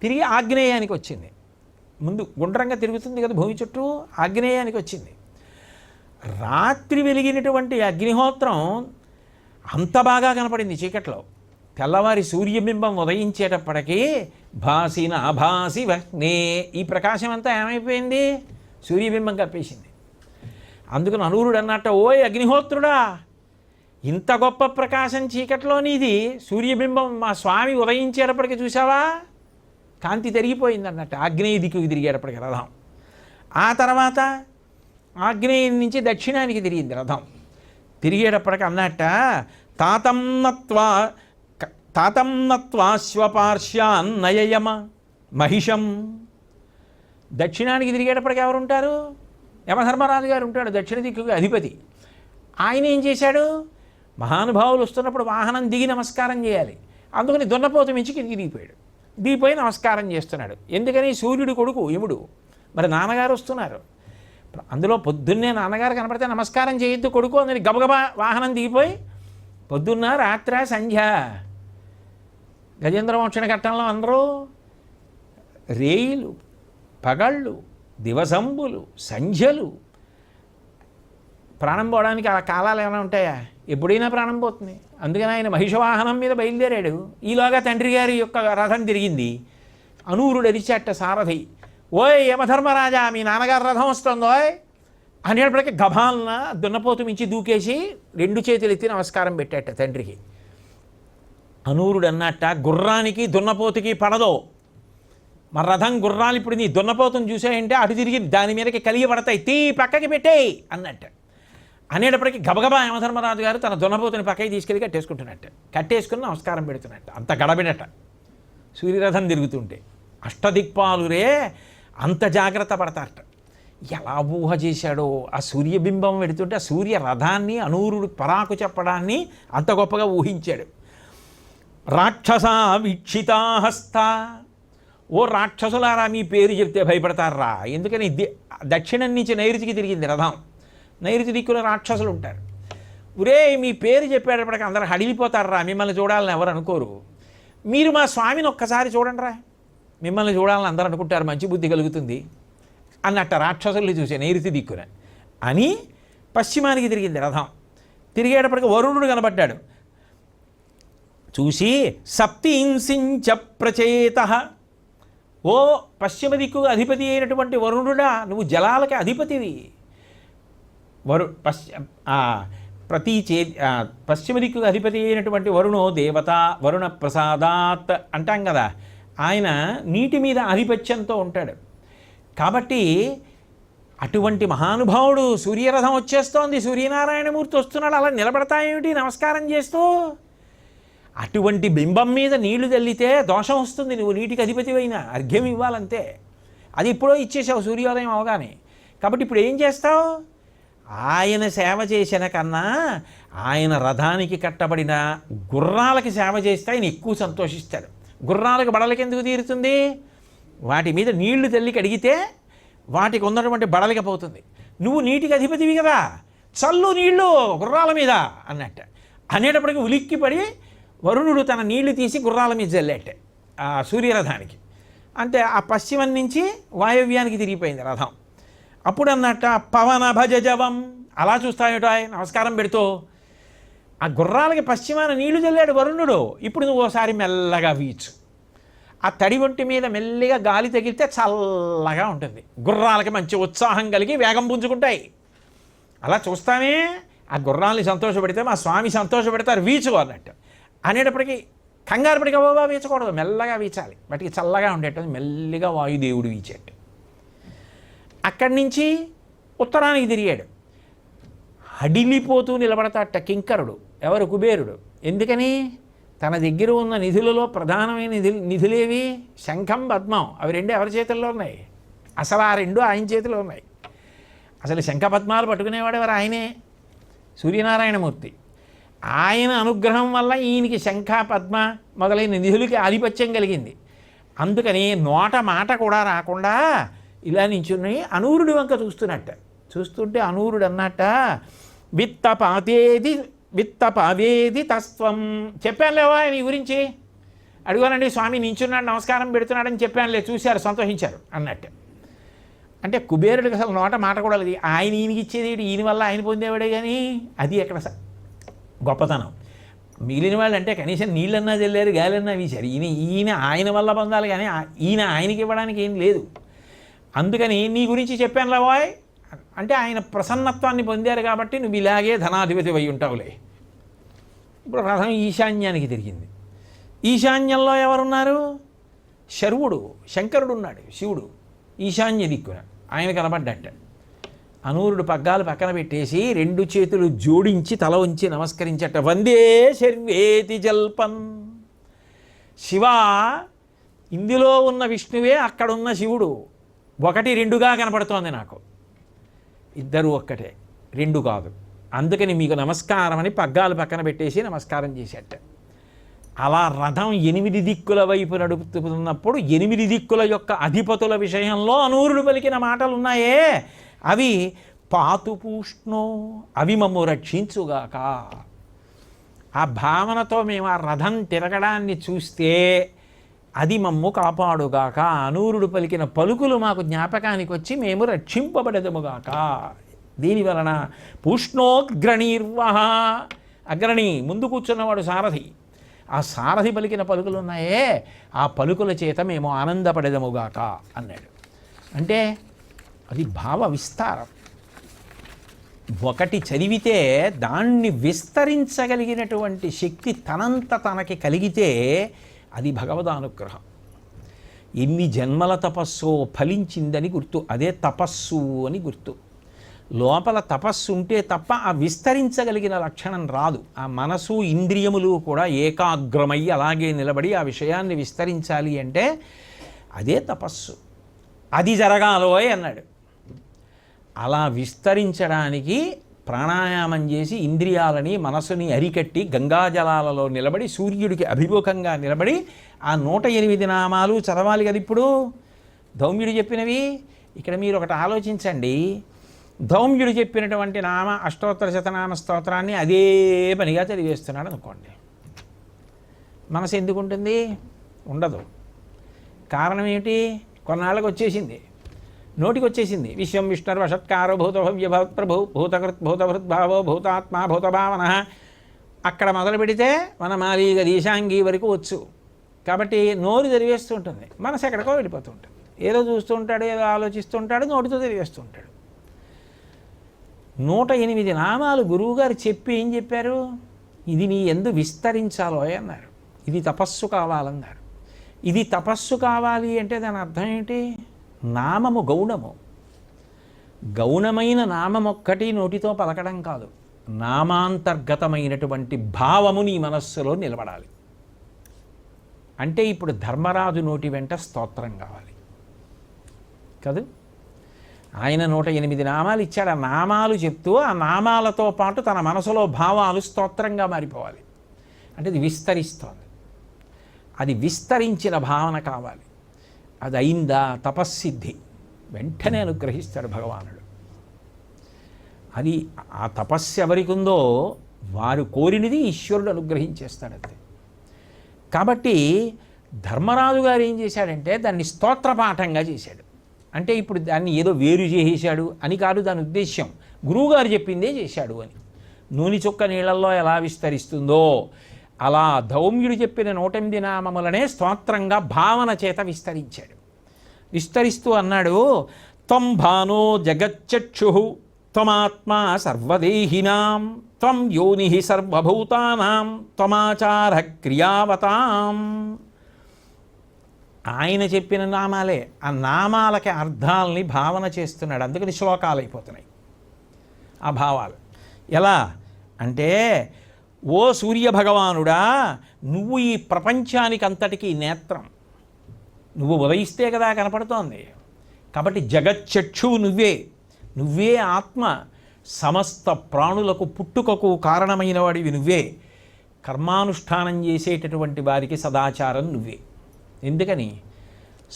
తిరిగి ఆగ్నేయానికి వచ్చింది. ముందు గుండ్రంగా తిరుగుతుంది కదా భూమి చుట్టూ, ఆగ్నేయానికి వచ్చింది. రాత్రి వెలిగినటువంటి అగ్నిహోత్రం అంత బాగా కనపడింది చీకట్లో. తెల్లవారి సూర్యబింబం ఉదయించేటప్పటికీ భాసిన అభాసి వహ్నే, ఈ ప్రకాశం అంతా ఏమైపోయింది? సూర్యబింబం కప్పేసింది. అందుకని అనూరుడు అన్నట్ట, ఓయ్ అగ్నిహోత్రుడా, ఇంత గొప్ప ప్రకాశం చీకట్లో నీది, సూర్యబింబం మా స్వామి ఉదయించేటప్పటికి చూసావా, కాంతి తిరిగిపోయింది అన్నట్టు. ఆగ్నేయ దిక్కుకి తిరిగేటప్పటికి రథం. ఆ తర్వాత ఆగ్నేయం నుంచి దక్షిణానికి తిరిగింది రథం. తిరిగేటప్పటికి అన్నట్ట, తాతం నత్వాశ్వపార్శ్యాన్ నయయమ మహిషం. దక్షిణానికి తిరిగేటప్పటికి ఎవరు ఉంటారు? యమధర్మరాజు గారు ఉంటాడు, దక్షిణ దిక్కుకి అధిపతి. ఆయన ఏం చేశాడు? మహానుభావులు వస్తున్నప్పుడు వాహనం దిగి నమస్కారం చేయాలి. అందుకని దున్నపోతు మించి కిందికి దిగిపోయాడు. దిగిపోయి నమస్కారం చేస్తున్నాడు. ఎందుకని? సూర్యుడు కొడుకు యముడు, మరి నాన్నగారు వస్తున్నారు. అందులో పొద్దున్నే నాన్నగారు కనపడితే నమస్కారం చేయొద్దు కొడుకు అని గబగబా వాహనం దిగిపోయి పొద్దున్న రాత్ర సంధ్య గజేంద్రమోక్షణ ఘట్టంలో అందరూ రేయిలు, పగళ్ళు, దివసంబులు, సంధ్యలు. ప్రాణం పోవడానికి ఆ కాలాలు ఏమైనా ఉంటాయా? ఎప్పుడైనా ప్రాణం పోతుంది. అందుకని ఆయన మహిషవాహనం మీద బయలుదేరాడు. ఈలోగా తండ్రి గారి యొక్క రథం తిరిగింది. అనూరుడు అరిచాట సారథి, ఓయ్ యమధర్మరాజా, మీ నాన్నగారు రథం వస్తుందోయ్ అనేటప్పటికీ గభాలన దున్నపోతు మించి దూకేసి 2 చేతులు ఎత్తి నమస్కారం పెట్టాట తండ్రికి. అనూరుడు అన్నట్ట, గుర్రానికి దున్నపోతుకి పడదో, మా రథం గుర్రాలు ఇప్పుడు నీ దున్నపోతుని చూసాయంటే అటు తిరిగి దాని మీదకి కలిగి పడతాయి, తీ పక్కకి పెట్టేయి అన్నట్ట. అనేటప్పటికీ గబగబా యమధర్మరాజు గారు తన దున్నపోతుని పక్కకి తీసుకెళ్ళి కట్టేసుకుంటున్నట్టు, కట్టేసుకుని నమస్కారం పెడుతున్నట్టు. అంత గడబిడట సూర్యరథం తిరుగుతుంటే. అష్టదిక్పాలురే అంత జాగ్రత్త పడతారట. ఎలా ఊహ చేశాడో ఆ సూర్యబింబం పెడుతుంటే ఆ సూర్య రథాన్ని అనూరుడు పరాకు చెప్పడాన్ని అంత గొప్పగా ఊహించాడు. రాక్షసా వీక్షితాహస్త, ఓ రాక్షసులారా మీ పేరు చెప్తే భయపడతారా? ఎందుకని దక్షిణం నుంచి నైరుతికి తిరిగింది రథం. నైరుతి దిక్కులో రాక్షసులు ఉంటారు. ఒరే మీ పేరు చెప్పేటప్పటికి అందరూ హడిలిపోతారా, మిమ్మల్ని చూడాలని ఎవరు అనుకోరు. మీరు మా స్వామిని ఒక్కసారి చూడండి రా, మిమ్మల్ని చూడాలని అందరూ అనుకుంటారు, మంచి బుద్ధి కలుగుతుంది అన్నట్ట రాక్షసుల్ని చూసే నైరుతి దిక్కున అని పశ్చిమానికి తిరిగింది రథం. తిరిగేటప్పటికి వరుణుడు కనబడ్డాడు. చూసి సప్తీంసించ ప్రచేత, ఓ పశ్చిమ దిక్కు అధిపతి అయినటువంటి వరుణుడా, నువ్వు జలాలకి అధిపతివి. పశ్చిమ దిక్కు అధిపతి అయినటువంటి వరుణో దేవత వరుణ ప్రసాదాత్ అంటాం కదా, ఆయన నీటి మీద ఆధిపత్యంతో ఉంటాడు. కాబట్టి అటువంటి మహానుభావుడు సూర్యరథం వచ్చేస్తోంది, సూర్యనారాయణమూర్తి వస్తున్నాడు, అలా నిలబడతాయేమిటి నమస్కారం చేస్తూ? అటువంటి బింబం మీద నీళ్లు చల్లితే దోషం వస్తుంది. నువ్వు నీటికి అధిపతివైనా అర్ఘ్యం ఇవ్వాలంతే. అది ఇప్పుడో ఇచ్చేసావు సూర్యోదయం అవగానే. కాబట్టి ఇప్పుడు ఏం చేస్తావు? ఆయన సేవ చేసిన కన్నా ఆయన రథానికి కట్టబడిన గుర్రాలకి సేవ చేస్తే ఆయన ఎక్కువ సంతోషిస్తాడు. గుర్రాలకు బడలకి ఎందుకు తీరుతుంది? వాటి మీద నీళ్లు తల్లి కడిగితే వాటికి ఉన్నటువంటి బడలిక పోతుంది. నువ్వు నీటికి అధిపతివి కదా, చల్లు నీళ్లు గుర్రాల మీద అన్నట్టు. అనేటప్పటికీ ఉలిక్కిపడి వరుణుడు తన నీళ్లు తీసి గుర్రాల మీద చల్లేట ఆ సూర్యరథానికి. అంటే ఆ పశ్చిమం నుంచి వాయవ్యానికి తిరిగిపోయింది రథం. అప్పుడు అన్నట్ట పవన భజజవం, అలా చూస్తాయట నమస్కారం పెడుతూ. ఆ గుర్రాలకి పశ్చిమాన నీళ్లు చల్లాడు వరుణుడు. ఇప్పుడు నువ్వు ఓసారి మెల్లగా వీచు. ఆ తడి ఒంటి మీద మెల్లిగా గాలి తగిలితే చల్లగా ఉంటుంది. గుర్రాలకి మంచి ఉత్సాహం కలిగి వేగం పుంజుకుంటాయి. అలా చూస్తామే ఆ గుర్రాలని సంతోషపెడితే మా స్వామి సంతోషపెడతారు, వీచు అన్నట్టు. అనేటప్పటికీ కంగారు పడిగా వీచకూడదు, మెల్లగా వీచాలి. వాటికి చల్లగా ఉండేటది మెల్లిగా వాయుదేవుడు వీచేట్టు. అక్కడి నుంచి ఉత్తరానికి తిరిగాడు. హడిలిపోతూ నిలబడతాట కింకరుడు. ఎవరు? కుబేరుడు. ఎందుకని? తన దగ్గర ఉన్న నిధులలో ప్రధానమైన నిధులేవి? శంఖం, పద్మం. అవి రెండు ఎవరి చేతుల్లో ఉన్నాయి? అసలు ఆ రెండు ఆయన చేతిలో ఉన్నాయి. అసలు శంఖ పద్మాలు పట్టుకునేవాడు ఎవరు? ఆయనే, సూర్యనారాయణమూర్తి. ఆయన అనుగ్రహం వల్ల ఈయనకి శంఖ, పద్మ మొదలైన నిధులకి ఆధిపత్యం కలిగింది. అందుకని నోట మాట కూడా రాకుండా ఇలా నించుని అనూరుడి వంక చూస్తున్నట్ట. చూస్తుంటే అనూరుడు అన్నట్ట విత్తపావేది తస్త్వం. చెప్పానులేవా నీ గురించి? అడిగానండి స్వామి నించున్నాడు నమస్కారం పెడుతున్నాడని చెప్పానులే, చూశారు సంతోషించారు అన్నట్టు. అంటే కుబేరుడికి అసలు నోట మాట కూడా లేదు. ఆయన ఈయనకి ఇచ్చేది ఈయన వల్ల ఆయన పొందేవాడే కానీ అది ఎక్కడ గొప్పతనం. మిగిలిన వాళ్ళు అంటే కనీసం నీళ్ళన్నా చల్లారు, గాలన్నా వీశారు. ఈయన ఆయన వల్ల పొందాలి కానీ ఈయన ఆయనకి ఇవ్వడానికి ఏం లేదు. అందుకని నీ గురించి చెప్పానులే బాయ్ అంటే ఆయన ప్రసన్నత్వాన్ని పొందారు కాబట్టి నువ్వు ఇలాగే ధనాధిపతి అయి ఉంటావులే. ఇప్పుడు రథం ఈశాన్యానికి తిరిగింది. ఈశాన్యంలో ఎవరున్నారు? శర్వుడు, శంకరుడు ఉన్నాడు, శివుడు ఈశాన్య దిక్కున. ఆయన కనబడ్డట్ట. అనూరుడు పగ్గాలు పక్కన పెట్టేసి రెండు చేతులు జోడించి తల ఉంచి నమస్కరించట. వందే శర్వేతి జల్పన్. శివ, ఇందులో ఉన్న విష్ణువే అక్కడున్న శివుడు. ఒకటి రెండుగా కనపడుతోంది నాకు. ఇద్దరు ఒక్కటే, రెండు కాదు. అందుకని మీకు నమస్కారం అని పగ్గాలు పక్కన పెట్టేసి నమస్కారం చేసేట. అలా రథం 8 దిక్కుల వైపు నడుపుతున్నప్పుడు 8 దిక్కుల యొక్క అధిపతుల విషయంలో అనూరుడు పలికిన మాటలు ఉన్నాయే, అవి పాతుపూష్ణో, అవి మమ్ము రక్షించుగాక. ఆ భావనతో మేము ఆ రథం తిరగడాన్ని చూస్తే అది మమ్ము కాపాడుగాక. అనూరుడు పలికిన పలుకులు మాకు జ్ఞాపకానికి వచ్చి మేము రక్షింపబడదముగాక. దీనివలన పూష్ణోగ్రణీర్వహ, అగ్రణి ముందు కూర్చున్నవాడు సారథి. ఆ సారథి పలికిన పలుకులు ఉన్నాయే, ఆ పలుకుల చేత మేము ఆనందపడదముగాక అన్నాడు. అంటే అది భావ విస్తారం. ఒకటి చదివితే దాన్ని విస్తరించగలిగినటువంటి శక్తి తనంత తనకి కలిగితే అది భగవదానుగ్రహం. ఎన్ని జన్మల తపస్సు ఫలించిందని గుర్తు. అదే తపస్సు అని గుర్తు. లోపల తపస్సు ఉంటే తప్ప ఆ విస్తరించగలిగిన లక్షణం రాదు. ఆ మనసు ఇంద్రియములు కూడా ఏకాగ్రమై అలాగే నిలబడి ఆ విషయాన్ని విస్తరించాలి అంటే అదే తపస్సు. అది జరగాలోయ్ అన్నాడు. అలా విస్తరించడానికి ప్రాణాయామం చేసి ఇంద్రియాలని మనసుని అరికట్టి గంగాజలాలలో నిలబడి సూర్యుడికి అభిముఖంగా నిలబడి ఆ 108 నామాలు చదవాలి కదా. ఇప్పుడు ధౌమ్యుడు చెప్పినవి ఇక్కడ మీరు ఒకటి ఆలోచించండి. ధౌమ్యుడు చెప్పినటువంటి నామ అష్టోత్తర శతనామ స్తోత్రాన్ని అదే పనిగా చదివేస్తున్నాడు అనుకోండి, మనసు ఎందుకు ఉంటుంది? ఉండదు. కారణం ఏమిటి? కొన్నాళ్ళకి వచ్చేసింది, నోటికి వచ్చేసింది. విశ్వం విష్ణుర్ వషత్కారో భూతభవ్య భవత్ప్రభు భూతకృత్ భూతభృద్భావో భూతాత్మా భూతభావన. అక్కడ మొదలు పెడితే వనమాలీగ దీశాంగి వరకు వచ్చు. కాబట్టి నోరు తెరివేస్తూ ఉంటుంది, మనసు ఎక్కడికో వెళ్ళిపోతూ ఉంటుంది, ఏదో చూస్తూ ఉంటాడు, ఏదో ఆలోచిస్తూ ఉంటాడు, నోటితో తెరివేస్తూ ఉంటాడు. 108 నామాలు గురువుగారు చెప్పి ఏం చెప్పారు? ఇది నీ యందు విస్తరించాలో అన్నారు. ఇది తపస్సు కావాలన్నారు. ఇది తపస్సు కావాలి అంటే దాని అర్థం ఏంటి? నామము గౌణము. గౌణమైన నామం ఒక్కటి నోటితో పలకడం కాదు, నామాంతర్గతమైనటువంటి భావము నీ మనస్సులో నిలబడాలి. అంటే ఇప్పుడు ధర్మరాజు నోటి వెంట స్తోత్రం కావాలి కాదు. ఆయన 108 నామాలు ఇచ్చాడు. ఆ నామాలు చెప్తూ ఆ నామాలతో పాటు తన మనసులో భావాలు స్తోత్రంగా మారిపోవాలి. అంటే ఇది విస్తరిస్తోంది. అది విస్తరించిన భావన కావాలి. అది అయిందా తపస్సిద్ధి, వెంటనే అనుగ్రహిస్తాడు భగవానుడు. అది ఆ తపస్సు ఎవరికి ఉందో వారు కోరినది ఈశ్వరుడు అనుగ్రహించేస్తాడు అంతే. కాబట్టి ధర్మరాజు గారు ఏం చేశాడంటే దాన్ని స్తోత్రపాఠంగా చేశాడు. అంటే ఇప్పుడు దాన్ని ఏదో వేరు చేసేశాడు అని కాదు దాని ఉద్దేశ్యం, గురువుగారు చెప్పిందే చేశాడు అని. నూనె చుక్క నీళ్ళల్లో ఎలా విస్తరిస్తుందో అలా ధౌమ్యుడు చెప్పిన 108 నామములనే స్తోత్రంగా భావన చేత విస్తరించాడు. విస్తరిస్తూ అన్నాడు, త్వం భానో జగచ్చక్షు త్వమాత్మా సర్వదేహినాం త్వం యోని సర్వభూతానాం త్వమాచార క్రియావతాం. ఆయన చెప్పిన నామాలే, ఆ నామాలకి అర్థాలని భావన చేస్తున్నాడు. అందుకని శ్లోకాలు అయిపోతున్నాయి ఆ భావాలు. ఎలా అంటే, ఓ సూర్యభగవానుడా, నువ్వు ఈ ప్రపంచానికి అంతటికీ నేత్రం. నువ్వు ఉదయిస్తే కదా కనపడుతోంది. కాబట్టి జగచ్చక్షువు నువ్వే, నువ్వే ఆత్మ. సమస్త ప్రాణులకు పుట్టుకకు కారణమైన వాడివి నువ్వే. కర్మానుష్ఠానం చేసేటటువంటి వారికి సదాచారం నువ్వే. ఎందుకని?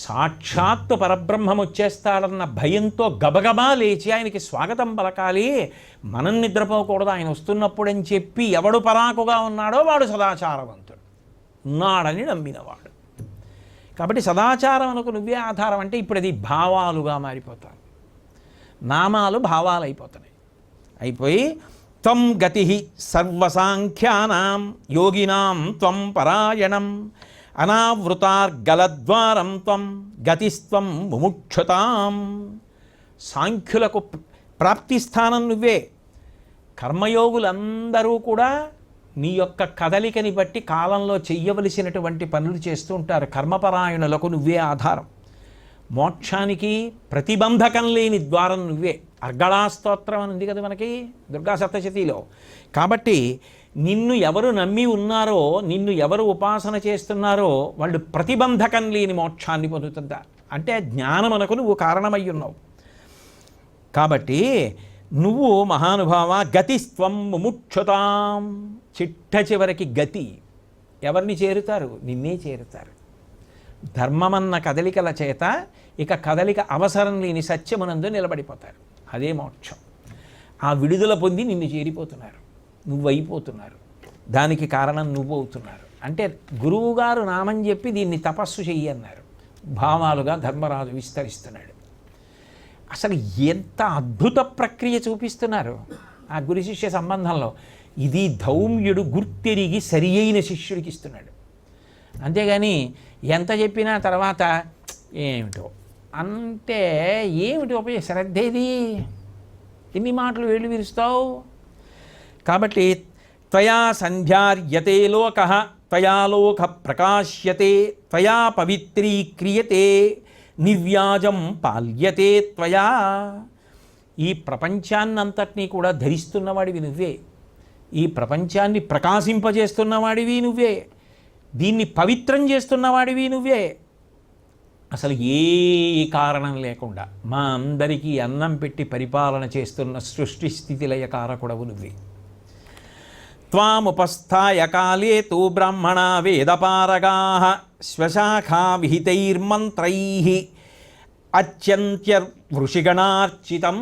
సాక్షాత్తు పరబ్రహ్మం వచ్చేస్తాడన్న భయంతో గబగబా లేచి ఆయనకి స్వాగతం పలకాలి. మనం నిద్రపోకూడదు ఆయన వస్తున్నప్పుడని చెప్పి ఎవడు పరాకుగా ఉన్నాడో వాడు సదాచారవంతుడు, ఉన్నాడని నమ్మినవాడు. కాబట్టి సదాచారం అనుకు నువ్వే ఆధారం. అంటే ఇప్పుడు అది భావాలుగా మారిపోతాయి. నామాలు భావాలు అయిపోతున్నాయి. అయిపోయి త్వం గతి సర్వసాంఖ్యానాం యోగినాం త్వం పరాయణం అనావృతార్గలద్వారం త్వం గతిస్త్వం ముముక్షతాం. సాంఖ్యులకు ప్రాప్తిస్థానం నువ్వే. కర్మయోగులందరూ కూడా నీ యొక్క కదలికని బట్టి కాలంలో చెయ్యవలసినటువంటి పనులు చేస్తూ ఉంటారు. కర్మపరాయణులకు నువ్వే ఆధారం. మోక్షానికి ప్రతిబంధకం లేని ద్వారం నువ్వే. అర్గళాస్తోత్రం అని ఉంది కదా మనకి దుర్గా సప్తశతిలో. కాబట్టి నిన్ను ఎవరు నమ్మి ఉన్నారో, నిన్ను ఎవరు ఉపాసన చేస్తున్నారో వాళ్ళు ప్రతిబంధకం లేని మోక్షాన్ని పొందుతుంటారు. అంటే జ్ఞానమునకు నువ్వు కారణమై ఉన్నావు. కాబట్టి నువ్వు మహానుభావ గతిస్త్వం ముముక్షతాం. చిట్ట చివరికి గతి ఎవరిని చేరుతారు? నిన్నే చేరుతారు. ధర్మమన్న కదలికల చేత ఇక కదలిక అవసరం లేని సత్యమునందు నిలబడిపోతారు. అదే మోక్షం. ఆ విడుదల పొంది నిన్ను చేరిపోతున్నారు, నువ్వు అయిపోతున్నారు. దానికి కారణం నువ్వు అవుతున్నారు. అంటే గురువుగారు నామని చెప్పి దీన్ని తపస్సు చెయ్యి అన్నారు. భావాలుగా ధర్మరాజు విస్తరిస్తున్నాడు. అసలు ఎంత అద్భుత ప్రక్రియ చూపిస్తున్నారు ఆ గురు శిష్య సంబంధంలో. ఇది ధౌమ్యుడు గుర్తెరిగి సరి అయిన శిష్యుడికి ఇస్తున్నాడు. అంతేగాని ఎంత చెప్పినా తర్వాత ఏమిటో అంటే ఏమిటి శ్రద్ధ ఇది, ఎన్ని మాటలు వేళ్ళు విరుస్తావు. కాబట్టి త్వయా సంధ్యార్యతే లోకః త్వయా లోక ప్రకాశ్యతే త్వయా పవిత్రీక్రియతే నివ్యాజం పాల్యతే త్వయా. ఈ ప్రపంచాన్నంతటినీ కూడా ధరిస్తున్నవాడివి నువ్వే. ఈ ప్రపంచాన్ని ప్రకాశింపజేస్తున్నవాడివి నువ్వే. దీన్ని పవిత్రం చేస్తున్నవాడివి నువ్వే. అసలు ఏ కారణం లేకుండా మా అందరికీ అన్నం పెట్టి పరిపాలన చేస్తున్న సృష్టి స్థితి లయ కారకుడవు నువ్వే. త్వాముపస్థాయ కాలే తు బ్రాహ్మణా వేదపారగాః స్వశాఖా విహితైర్మంత్రైః అత్యంత్యవృషిగణార్చితం.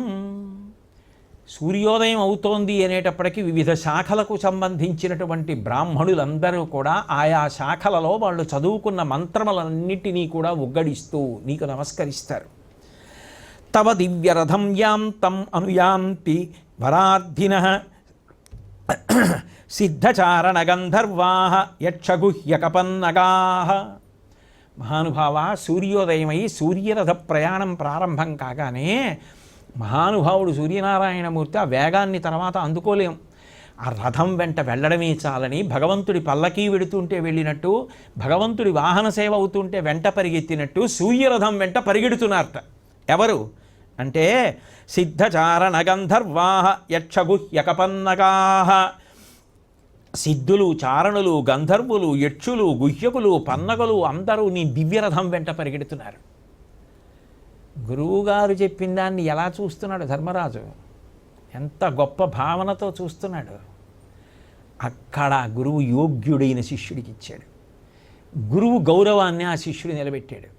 సూర్యోదయం అవుతోంది అనేటప్పటికీ వివిధ శాఖలకు సంబంధించినటువంటి బ్రాహ్మణులందరూ కూడా ఆయా శాఖలలో వాళ్ళు చదువుకున్న మంత్రములన్నిటినీ కూడా ఉగ్గడిస్తూ నీకు నమస్కరిస్తారు. తవ దివ్యరథం యాంతం అనుయాంతి వరార్థినః సిద్ధచారణ గంధర్వాః యక్షగుహ్యకపన్నగాః. మహానుభావ సూర్యోదయమై సూర్యరథ ప్రయాణం ప్రారంభం కాగానే మహానుభావుడు సూర్యనారాయణమూర్తి ఆ వేగాన్ని తర్వాత అందుకోలేం. ఆ రథం వెంట వెళ్ళడమే చాలని భగవంతుడి పల్లకీ వెడుతుంటే వెళ్ళినట్టు, భగవంతుడి వాహన సేవ అవుతుంటే వెంట పరిగెత్తినట్టు సూర్యరథం వెంట పరిగెడుతున్నారట. ఎవరు అంటే సిద్ధచారణ గంధర్వాహ యక్షగుహ్యకపన్నగాహ. సిద్ధులు, చారణులు, గంధర్వులు, యక్షులు, గుహ్యకులు, పన్నగలు అందరూ నీ దివ్యరథం వెంట పరిగెడుతున్నారు. గురువుగారు చెప్పిన దాన్ని ఎలా చూస్తున్నాడు ధర్మరాజు, ఎంత గొప్ప భావనతో చూస్తున్నాడు. అక్కడ గురువు యోగ్యుడైన శిష్యుడికి ఇచ్చాడు. గురువు గౌరవాన్ని ఆ శిష్యుడు నిలబెట్టాడు.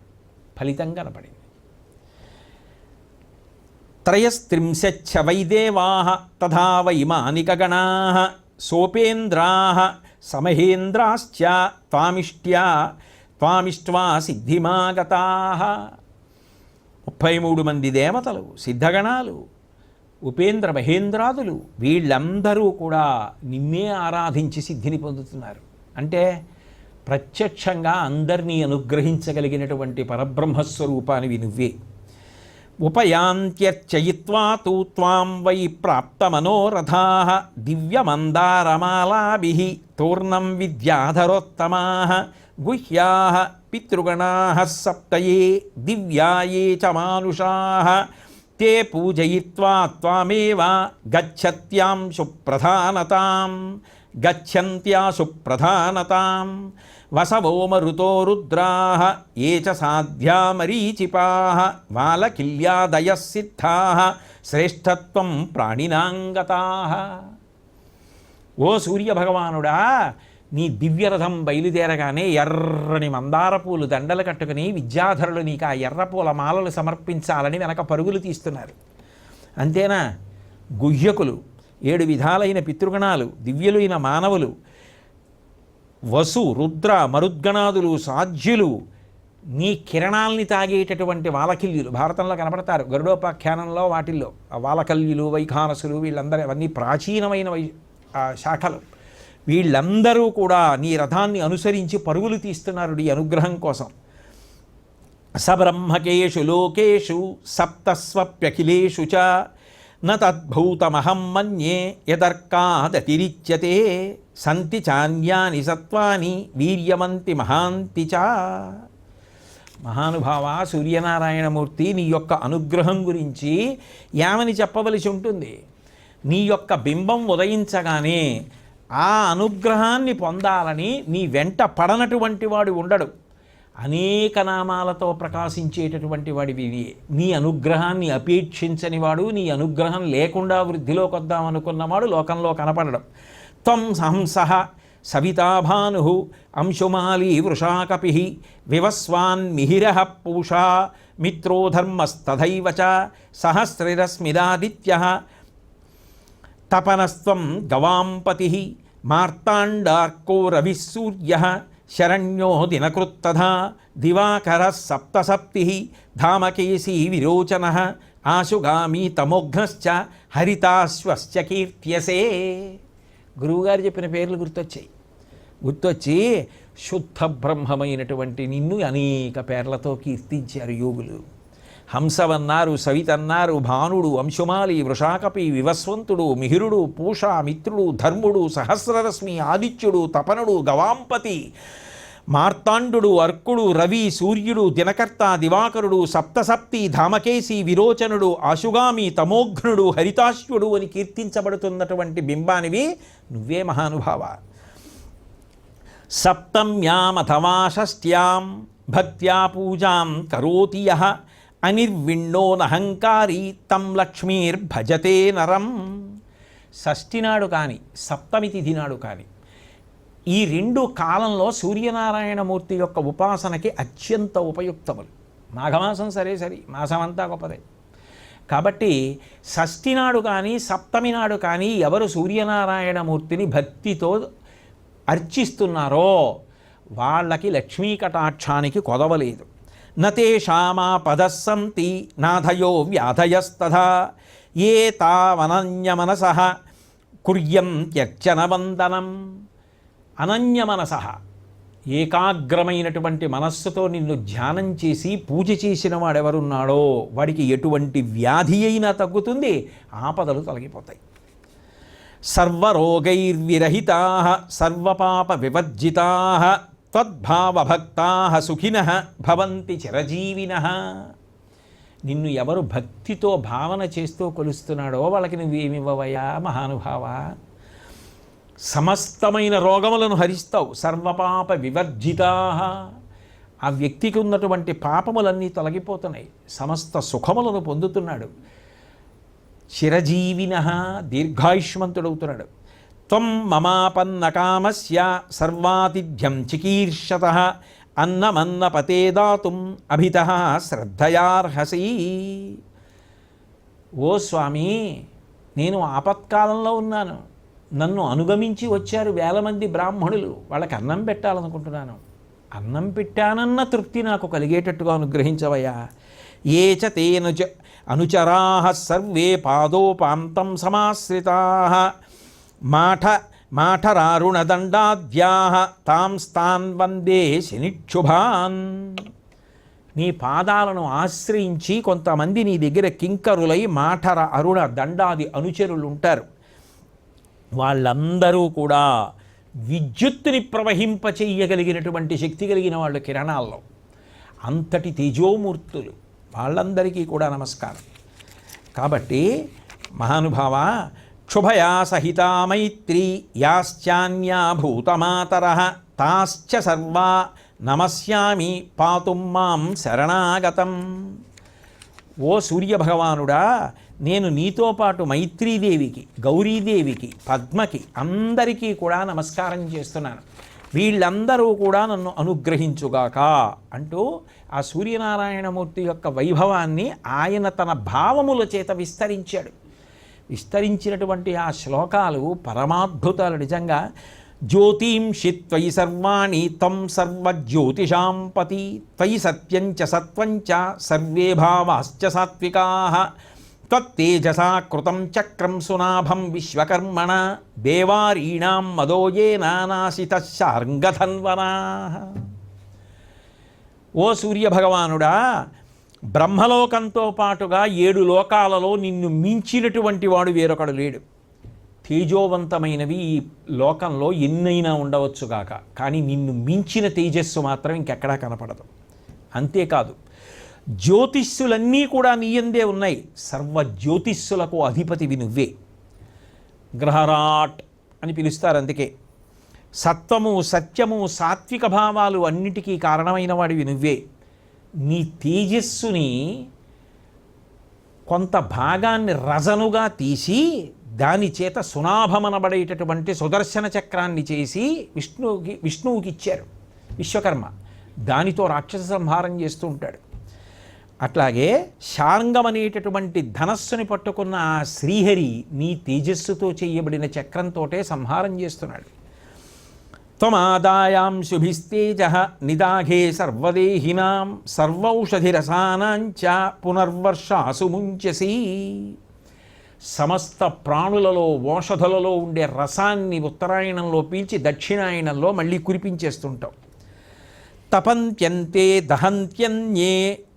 ఫలితం కనపడింది. త్రయస్త్రింశచ్చ వైదేవాః తథా వైమానికగణాః సోపేంద్రాః సమహేంద్రాశ్చ త్వామిష్ట్వా సిద్ధిమాగతాః. 33 మంది దేవతలు, సిద్ధగణాలు, ఉపేంద్ర మహేంద్రాదులు వీళ్ళందరూ కూడా నిన్నే ఆరాధించి సిద్ధిని పొందుతున్నారు. అంటే ప్రత్యక్షంగా అందరినీ అనుగ్రహించగలిగినటువంటి పరబ్రహ్మస్వరూపానివి నువ్వే. ఉపయాంత్యర్చయిత్వా తు త్వాం వై ప్రాప్తమనోరథాః దివ్యమందారమాలాభిః తూర్ణం విద్యాధరోత్తమాః గుహ్యాః పితృగణాః సప్తయే దివ్యాయే చ మానుషాః తే పూజయిత్వా త్వామేవ గచ్చత్యాశు ప్రధానతాం వసవో మరుతో రుద్రాః ఏ చ సాధ్యా మరీచిపాః వాలకిల్యాదయః సిద్ధాః శ్రేష్ఠత్వం ప్రాణినాంగతాః. ఓ సూర్యభగవానుడా, నీ దివ్యరథం బయలుదేరగానే ఎర్రని మందార పూలు దండలు కట్టుకుని విద్యాధరులు నీకు ఆ ఎర్రపూల మాలలు సమర్పించాలని వెనక పరుగులు తీస్తున్నారు. అంతేనా? గుహ్యకులు, 7 విధాలైన పితృగణాలు, దివ్యులైన మానవులు, వసు రుద్ర మరుద్గణాదులు, సాధ్యులు, నీ కిరణాల్ని తాగేటటువంటి వాలకిల్యులు భారతంలో కనపడతారు. గరుడోపాఖ్యానంలో వాటిల్లో ఆ వాలకల్యులు, వైఖానసులు వీళ్ళందరూ అవన్నీ ప్రాచీనమైన శాఖలు. వీళ్ళందరూ కూడా నీ రథాన్ని అనుసరించి పరుగులు తీస్తున్నారు నీ అనుగ్రహం కోసం. సబ్రహ్మకేషు లోకేషు సప్తస్వప్యఖిలేషు చ న తద్భూతమహం మన్యే యదర్కాదతిరిచ్యతే సంతి చాన్యాని సత్వాని వీర్యమంతి మహాంతి చ. మహానుభావ సూర్యనారాయణమూర్తి, నీ యొక్క అనుగ్రహం గురించి ఏమని చెప్పవలసి ఉంటుంది? నీ యొక్క బింబం ఉదయించగానే ఆ అనుగ్రహాన్ని పొందాలని నీ వెంట పడనటువంటి వాడు ఉండడు. అనేక నామాలతో ప్రకాశించేటటువంటి వాడివి. నీ అనుగ్రహాన్ని అపేక్షించని వాడు, నీ అనుగ్రహం లేకుండా వృద్ధిలోకి వద్దామనుకున్నవాడు లోకంలో కనపడడం. త్వం హంసః సవితాభాను అంశుమాలీ వృషాకపి వివస్వాన్ మిహిరః పూషా మిత్రో ధర్మస్తథైవ చ సహస్రరశ్మిరాదిత్యః తపనస్త్వం గవాంపతి మార్తాండార్కో రవిః సూర్యః శరణ్యో దినకృత్తథా దివాకరः సప్తసప్తిః ధామకేశీ విరోచనః ఆశుగామీ తమోఘ్నశ్చ హరితాశ్వశ్చ కీర్త్యసే. గురువుగారు చెప్పిన పేర్లు గుర్తొచ్చి శుద్ధ బ్రహ్మమైనటువంటి నిన్ను అనేక పేర్లతో కీర్తించారు యోగులు. హంసవన్నారు, సవితన్నారు, భానుడు, అంశుమాలి, వృషాకపి, వివస్వంతుడు, మిహిరుడు, పూష, మిత్రుడు, ధర్ముడు, సహస్రరశ్మి, ఆదిత్యుడు, తపనుడు, గవాంపతి, మార్తాండు, అర్కుడు, రవి, సూర్యుడు, దినకర్త, దివాకరుడు, సప్తసప్తి, ధామకేశి, విరోచనుడు, ఆశుగామి, తమోఘ్నుడు, హరితాశ్వుడు అని కీర్తించబడుతున్నటువంటి బింబానివి నువ్వే మహానుభావ. సప్తమ్యామథవా షష్ట్యాం భక్త్యా పూజాం కరోతి యః అనిర్విణ్ణో నహంకారీ తం లక్ష్మీర్భజతే నరం. షష్ఠి నాడు కానీ సప్తమి తిథి నాడు కానీ ఈ 2 కాలంలో సూర్యనారాయణమూర్తి యొక్క ఉపాసనకి అత్యంత ఉపయుక్తములు. మాఘమాసం సరే మాసమంతా గొప్పదే. కాబట్టి షష్ఠి నాడు కానీ సప్తమి నాడు కానీ ఎవరు సూర్యనారాయణమూర్తిని భక్తితో అర్చిస్తున్నారో వాళ్ళకి లక్ష్మీ కటాక్షానికి కొదవలేదు. నతేషామాపదః సంతి నాథయో వ్యాధయస్తథా ఏ తావనన్యమనసః కుర్యంత్యర్చన వందనం. అనన్యమనసః ఏకాగ్రమైనటువంటి మనస్సుతో నిన్ను ధ్యానం చేసి పూజ చేసిన వాడెవరున్నాడో వాడికి ఎటువంటి వ్యాధి అయినా తగ్గుతుంది, ఆపదలు తొలగిపోతాయి. సర్వరోగైర్విరహితా సర్వపాప వివర్జితా త్వద్భావభక్తా సుఖినః భవంతి చిరజీవినః. నిన్ను ఎవరు భక్తితో భావన చేస్తూ కొలుస్తున్నాడో వాళ్ళకి నువ్వేమివ్వవయ్యా మహానుభావా? సమస్తమైన రోగములను హరిస్తావు. సర్వపాప వివర్జితా, ఆ వ్యక్తికి ఉన్నటువంటి పాపములన్నీ తొలగిపోతున్నాయి, సమస్త సుఖములను పొందుతున్నాడు. చిరజీవినః, దీర్ఘాయుష్మంతుడవుతున్నాడు. త్వం మమాపన్న కామస్య సర్వాతిథ్యం చికీర్షతః అన్నమన్నపతే దాతుం అభితః శ్రద్ధయార్హసి. ఓ స్వామి, నేను ఆపత్కాలంలో ఉన్నాను, నన్ను అనుగమించి వచ్చారు వేల మంది బ్రాహ్మణులు, వాళ్ళకి అన్నం పెట్టాలనుకుంటున్నాను. అన్నం పెట్టానన్న తృప్తి నాకు కలిగేటట్టుగా అనుగ్రహించవయ్యా. ఏ చ తేనుచ అనుచరాః సర్వే పాదోపాంతం సమాశ్రితాః మాఠరారుణదండాద్యాః తాంస్తాన్ వందే శనిక్షుభాన్. నీ పాదాలను ఆశ్రయించి కొంతమంది నీ దగ్గర కింకరులై మాఠర అరుణ దండాది అనుచరులు ఉంటారు. వాళ్ళందరూ కూడా విద్యుత్తుని ప్రవహింపచేయగలిగినటువంటి శక్తి కలిగిన వాళ్ళు కిరణాల్లో, అంతటి తేజోమూర్తులు, వాళ్ళందరికీ కూడా నమస్కారం. కాబట్టి మహానుభావ, క్షుభయా సహితా మైత్రీ యాశ్చాన్యా భూతమాతరః తాశ్చ సర్వా నమస్యామి పాతుం మాం శరణాగతం. ఓ సూర్యభగవానుడా, నేను నీతో పాటు మైత్రీదేవికి, గౌరీదేవికి, పద్మకి, అందరికీ కూడా నమస్కారం చేస్తున్నాను. వీళ్ళందరూ కూడా నన్ను అనుగ్రహించుగాక అంటూ ఆ సూర్యనారాయణమూర్తి యొక్క వైభవాన్ని ఆయన తన భావముల చేత విస్తరించాడు. విస్తరించినటువంటి ఆ శ్లోకాలు పరమాద్భుతాలు నిజంగా. జ్యోతింషి త్వయి సర్వాణి తం సర్వజ్యోతిషాం పతి త్వయి సత్యంచ సత్వంచ సర్వే భావాశ్చ సాత్వికాః త్వత్తేజసా కృతం చక్రం సునాభం విశ్వకర్మణ దేవారీణాం మదోయేన నాశితః శార్ంగధన్వనాః. ఓ సూర్యభగవానుడా, బ్రహ్మలోకంతో పాటుగా 7 లోకాలలో నిన్ను మించినటువంటి వాడు వేరొకడు లేడు. తేజోవంతమైనవి ఈ లోకంలో ఎన్నైనా ఉండవచ్చుగాక, కానీ నిన్ను మించిన తేజస్సు మాత్రం ఇంకెక్కడా కనపడదు. అంతేకాదు, జ్యోతిష్సులన్నీ కూడా నీయందే ఉన్నాయి. సర్వ జ్యోతిష్సులకు అధిపతివి నువ్వే. గ్రహరాట్ అని పిలుస్తారు. అందుకే సత్వము, సత్యము, సాత్విక భావాలు అన్నిటికీ కారణమైన వాడివి నువ్వే. నీ తేజస్సుని కొంత భాగాన్ని రజనుగా తీసి దాని చేత సునాభమనబడేటటువంటి సుదర్శన చక్రాన్ని చేసి విష్ణువుకి ఇచ్చారు విశ్వకర్మ. దానితో రాక్షస సంహారం చేస్తూ ఉంటాడు. అట్లాగే శార్ంగం అనేటటువంటి ధనస్సుని పట్టుకున్న ఆ శ్రీహరి నీ తేజస్సుతో చేయబడిన చక్రంతోటే సంహారం చేస్తున్నాడు. త్వమాదాయాం శుభిస్తేజః నిదాఘే సర్వదేహినాం సర్వౌషధిరసానాంచ పునర్వర్షాసు ముంచసి. సమస్త ప్రాణులలో, ఓషధులలో ఉండే రసాన్ని ఉత్తరాయణంలో పీల్చి దక్షిణాయనంలో మళ్ళీ కురిపించేస్తుంటాం. తపంత్యంతే దహంత్యన్యే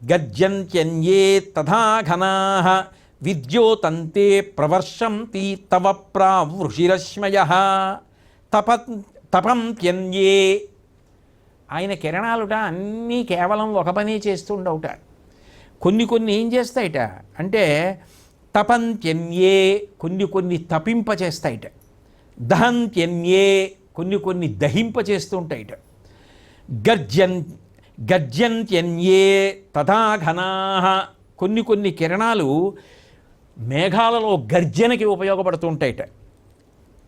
గర్జంత్యన్యే తథా ఘనాః విద్యోతంతే ప్రవర్షంతి తవ ప్రావృషిరశ్మయః. తపంత్యన్యే, ఆయన కిరణాలుట అన్నీ కేవలం ఒక పని చేస్తుండవుట. కొన్ని ఏం చేస్తాయిట అంటే తపంత్యన్యే, కొన్ని తపింపచేస్తాయిట. దహంత్యన్యే, కొన్ని దహింపచేస్తుంటాయిట. గర్జంత్యన్యే తథా ఘనాః, కొన్ని కిరణాలు మేఘాలలో గర్జనకి ఉపయోగపడుతుంటాయిట.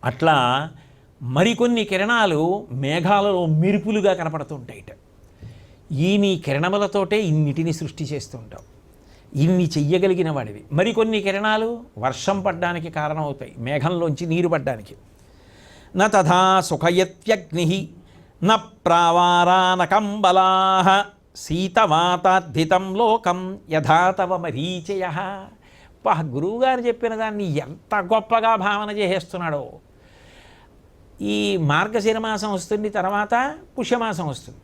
అట్లా మరికొన్ని కిరణాలు మేఘాలలో మెరుపులుగా కనపడుతుంటాయిట. ఈ నీ కిరణములతోటే ఇన్నిటిని సృష్టి చేస్తుంటావు. ఇన్ని చెయ్యగలిగిన వాడివి. మరికొన్ని కిరణాలు వర్షం పడ్డానికి కారణమవుతాయి, మేఘంలోంచి నీరు పడ్డానికి. న తథా సుఖయత్యగ్నిః న ప్రావారానకంబలాః శీతవాతార్థితం లోకం యథా తవ మరీచయః. గురువుగారు చెప్పిన దాన్ని ఎంత గొప్పగా భావన చేసేస్తున్నాడో. ఈ మార్గశిర మాసం వస్తుంది, తర్వాత పుష్యమాసం వస్తుంది,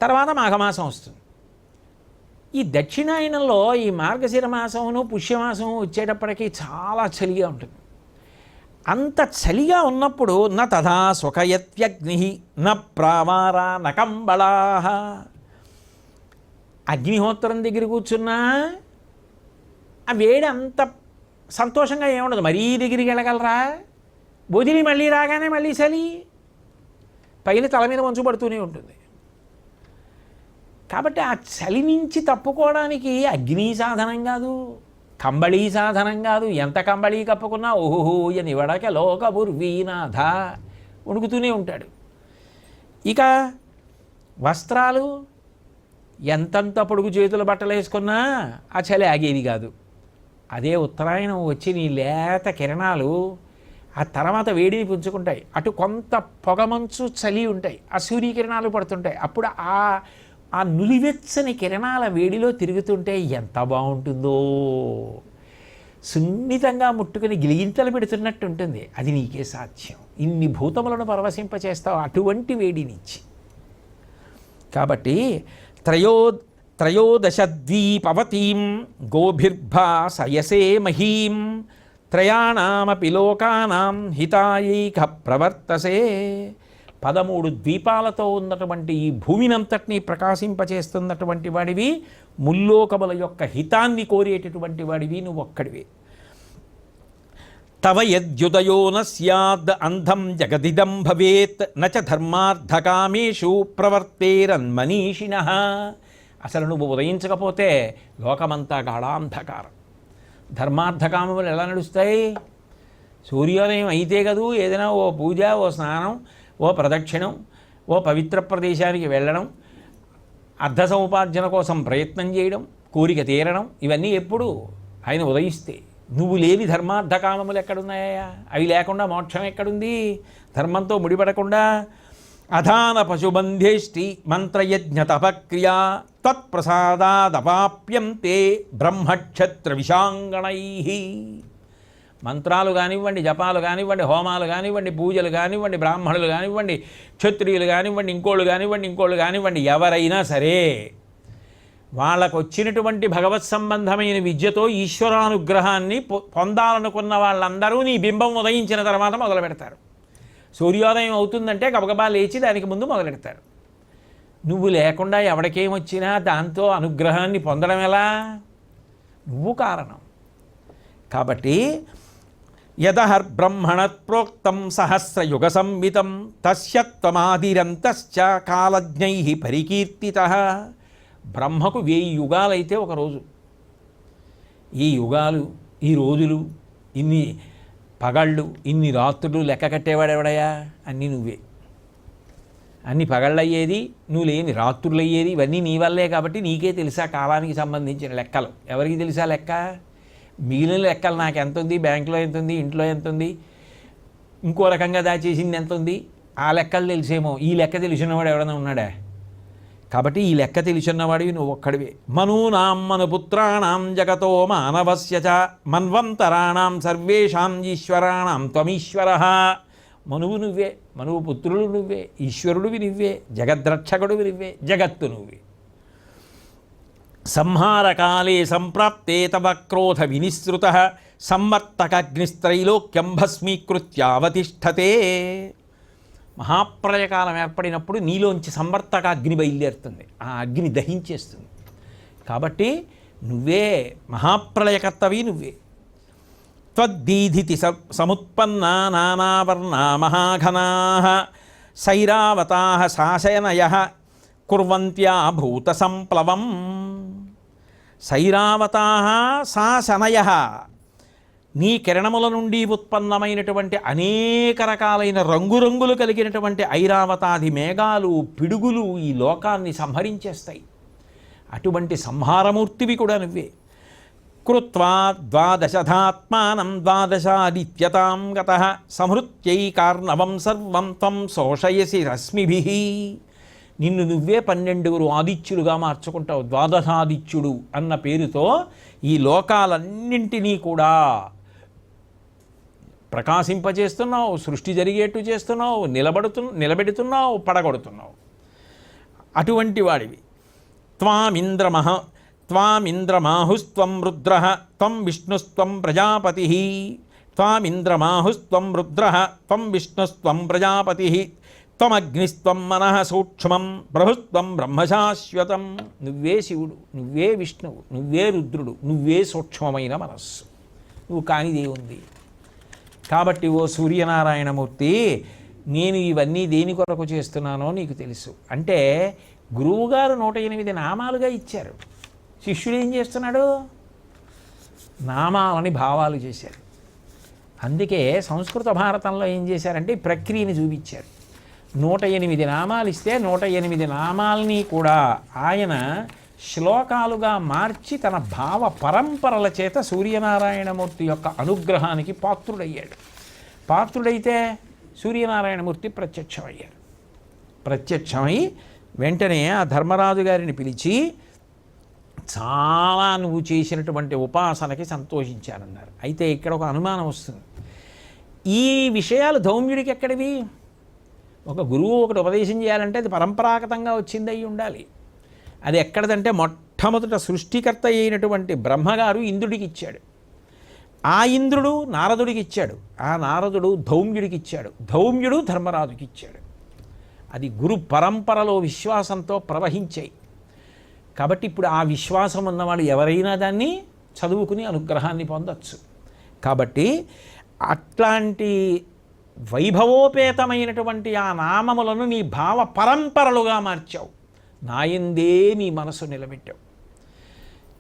తర్వాత మాఘమాసం వస్తుంది. ఈ దక్షిణాయనంలో ఈ మార్గశిర మాసమును పుష్యమాసం వచ్చేటప్పటికి చాలా చలిగా ఉంటుంది. అంత చలిగా ఉన్నప్పుడు న తథా సుఖయత్యగ్ని న ప్రావారా న కంబళా. అగ్నిహోత్రం దగ్గర కూర్చున్నా ఆ వేడి అంత సంతోషంగా ఏముండదు. మరీ దగ్గరికి వెళ్ళగలరా? వదిలి మళ్ళీ రాగానే మళ్ళీ చలి, పైన తల మీద మంచు పడుతూనే ఉంటుంది. కాబట్టి ఆ చలి నుంచి తప్పుకోవడానికి అగ్ని సాధనం కాదు, కంబళీ సాధనం కాదు. ఎంత కంబళీ కప్పుకున్నా ఓహో అని వడక లోకబుర్వీనాథ వణుకుతూనే ఉంటాడు. ఇక వస్త్రాలు ఎంతంత పొడుగు చేతుల బట్టలు వేసుకున్నా ఆ చలి ఆగేది కాదు. అదే ఉత్తరాయణం వచ్చి నీ లేత కిరణాలు ఆ తర్వాత వేడిని పుంజుకుంటాయి. అటు కొంత పొగమంచు చలి ఉంటాయి, ఆ సూర్యకిరణాలు పడుతుంటాయి. అప్పుడు ఆ నులివెచ్చని కిరణాల వేడిలో తిరుగుతుంటే ఎంత బాగుంటుందో. సున్నితంగా ముట్టుకుని గిలిగింతలు పెడుతున్నట్టు ఉంటుంది. అది నీకే సాధ్యం. ఇన్ని భూతములను పరవశింపచేస్తావు అటువంటి వేడినిచ్చి. కాబట్టి త్రయోదశద్వీపవతీం గోభిర్భా సయసే మహీం త్రయాణమపి లోకానాం హితాయైక ప్రవర్తసే. 13 ద్వీపాలతో ఉన్నటువంటి ఈ భూమినంతటినీ ప్రకాశింపచేస్తున్నటువంటి వాడివి, ముల్లోకముల యొక్క హితాన్ని కోరేటటువంటి వాడివి నువ్వు ఒక్కడివి. తవ యద్యుదయో న స్యాద్ అంధం జగదిదం భవేత్ నచ ధర్మార్థకామేషు ప్రవర్తేరన్మనీషిణః. అసలు నువ్వు ఉదయించకపోతే లోకమంతా గాఢాంధకారం. ధర్మార్థకామములు ఎలా నడుస్తాయి? సూర్యోదయం అయితే కదూ ఏదైనా ఓ పూజ, ఓ స్నానం, ఓ ప్రదక్షిణం, ఓ పవిత్ర ప్రదేశానికి వెళ్ళడం, అర్ధ సముపార్జన కోసం ప్రయత్నం చేయడం, కోరిక తీరడం, ఇవన్నీ ఎప్పుడు? ఆయన ఉదయిస్తే. నువ్వు లేని ధర్మార్థకామములు ఎక్కడున్నాయా? అవి లేకుండా మోక్షం ఎక్కడుంది? ధర్మంతో ముడిపడకుండా అధాన పశుబంధేష్టి మంత్రయజ్ఞ తపక్రియా తత్ప్రసాదాదపాప్యంతే బ్రహ్మక్షత్ర విశాంగణై. మంత్రాలు కానివ్వండి, జపాలు కానివ్వండి, హోమాలు కానివ్వండి, పూజలు కానివ్వండి, బ్రాహ్మణులు కానివ్వండి, క్షత్రియులు కానివ్వండి, ఇంకోళ్ళు కానివ్వండి, ఎవరైనా సరే వాళ్ళకు వచ్చినటువంటి భగవత్ సంబంధమైన విద్యతో ఈశ్వరానుగ్రహాన్ని పొందాలనుకున్న వాళ్ళందరూ నీ బింబం ఉదయించిన తర్వాత మొదలు పెడతారు. సూర్యోదయం అవుతుందంటే గబగబా లేచి దానికి ముందు మొదలెడతారు. నువ్వు లేకుండా ఎవరికేమొచ్చినా దాంతో అనుగ్రహాన్ని పొందడం ఎలా? నువ్వు కారణం. కాబట్టి యదహర్బ్రహ్మణత్ ప్రోక్తం సహస్రయుగ సంవితం తస్యత్వమాదిరంతశ్చ కాలజ్ఞై పరికీర్తితః. బ్రహ్మకు 1000 యుగాలైతే ఒకరోజు. ఈ యుగాలు, ఈ రోజులు, ఇన్ని పగళ్ళు, ఇన్ని రాత్రులు లెక్క కట్టేవాడెవడయా? అన్నీ నువ్వే. అన్ని పగళ్ళయ్యేది నువ్వు, లేని రాత్రులు అయ్యేది ఇవన్నీ నీ వల్లే. కాబట్టి నీకే తెలుసా కాలానికి సంబంధించిన లెక్కలు. ఎవరికి తెలుసా లెక్క? మిగిలిన లెక్కలు నాకు ఎంత ఉంది, బ్యాంకులో ఎంత ఉంది, ఇంట్లో ఎంత ఉంది, ఇంకో రకంగా దాచేసింది ఎంత ఉంది, ఆ లెక్కలు తెలిసేమో. ఈ లెక్క తెలిసినవాడు ఎవడన్నా ఉన్నాడా? కాబట్టి ఈ లెక్క తెలిసిన్నవాడివి నువ్వు ఒక్కడివే. మనూనాం మనుపుత్రాణం జగతో మానవస్య చ మన్వంతరాణం సర్వేషాం ఈశ్వరాణం త్వమీశ్వరః. మనువు నువ్వే, మనువు పుత్రులు నువ్వే, ఈశ్వరుడివి నువ్వే, జగద్రక్షకుడివి నువ్వే, జగత్తు నువ్వే. సంహారకాలే సంప్రాప్తే తవ క్రోధ వినిసృతః సంవర్తకగ్నిస్త్రైలోక్యం భస్మీకృత్యావతిష్ఠతే. మహాప్రళయకాలం ఏర్పడినప్పుడు నీలోంచి సంవర్తక అగ్ని బయలుదేరుతుంది, ఆ అగ్ని దహించేస్తుంది. కాబట్టి నువ్వే మహాప్రళయకర్తవి, నువ్వే. త్వద్దీధితి సముత్పన్నా నానావర్ణా మహాఘనాః సైరావతాః శాసనయః కుర్వంత్యా భూత సంప్లవం. సైరావతాః శాసనయః, నీ కిరణముల నుండి ఉత్పన్నమైనటువంటి అనేక రకాలైన రంగురంగులు కలిగినటువంటి ఐరావతాది మేఘాలు, పిడుగులు ఈ లోకాన్ని సంహరించేస్తాయి. అటువంటి సంహారమూర్తివి కూడా నువ్వే. కృత్వా ద్వాదశధాత్మానం ద్వాదశాదిత్యతాం గతః సంహృత్యైకార్ణవం సర్వం త్వం శోషయసి రశ్మిభిః. నిన్ను నువ్వే 12 ఆదిత్యులుగా మార్చుకుంటావు. ద్వాదశాదిత్యుడు అన్న పేరుతో ఈ లోకాలన్నింటినీ కూడా ప్రకాశింపజేస్తున్నావు, సృష్టి జరిగేట్టు చేస్తున్నావు, నిలబెడుతున్నావు, పడగొడుతున్నావు. అటువంటి వాడివి. త్వామింద్రమాహుస్త్వం రుద్రః త్వం విష్ణుస్త్వం ప్రజాపతి. త్వామింద్రమాహుస్త్వం రుద్రః త్వం విష్ణుస్త్వం ప్రజాపతి. త్వమగ్నిస్త్వం మనః సూక్ష్మం ప్రభుస్త్వం బ్రహ్మశాశ్వతం. నువ్వే శివుడు, నువ్వే విష్ణువు, నువ్వే రుద్రుడు, నువ్వే సూక్ష్మమైన మనస్సు. నువ్వు కానిదే ఉంది. కాబట్టి ఓ సూర్యనారాయణమూర్తి, నేను ఇవన్నీ దేని కొరకు చేస్తున్నానో నీకు తెలుసు. అంటే గురువుగారు 108 నామాలుగా ఇచ్చారు. శిష్యుడు ఏం చేస్తున్నాడు? నామాలని భావాలు చేశారు. అందుకే సంస్కృత భారతంలో ఏం చేశారంటే ఈ ప్రక్రియని చూపించారు. 108 నామాలు ఇస్తే 108 నామాలని కూడా ఆయన శ్లోకాలుగా మార్చి తన భావ పరంపరల చేత సూర్యనారాయణమూర్తి యొక్క అనుగ్రహానికి పాత్రుడయ్యాడు. పాత్రుడైతే సూర్యనారాయణమూర్తి ప్రత్యక్షమయ్యారు. ప్రత్యక్షమై వెంటనే ఆ ధర్మరాజు గారిని పిలిచి చాలా నువ్వు చేసినటువంటి ఉపాసనకి సంతోషించానన్నారు. అయితే ఇక్కడ ఒక అనుమానం వస్తుంది. ఈ విషయాలు ధౌమ్యుడికి ఎక్కడివి? ఒక గురువు ఒకటి ఉపదేశం చేయాలంటే అది పరంపరాగతంగా వచ్చింది అయి ఉండాలి. అది ఎక్కడదంటే మొట్టమొదట సృష్టికర్త అయినటువంటి బ్రహ్మగారు ఇంద్రుడికి ఇచ్చాడు. ఆ ఇంద్రుడు నారదుడికి ఇచ్చాడు. ఆ నారదుడు ధౌమ్యుడికి ఇచ్చాడు. ధౌమ్యుడు ధర్మరాజుకి ఇచ్చాడు. అది గురు పరంపరలో విశ్వాసంతో ప్రవహించాయి. కాబట్టి ఇప్పుడు ఆ విశ్వాసం ఉన్నవాళ్ళు ఎవరైనా దాన్ని చదువుకుని అనుగ్రహాన్ని పొందొచ్చు. కాబట్టి అట్లాంటి వైభవోపేతమైనటువంటి ఆ నామములను నీ భావ పరంపరలుగా మార్చావు. నాయందే నీ మనసు నిలబెట్టావు.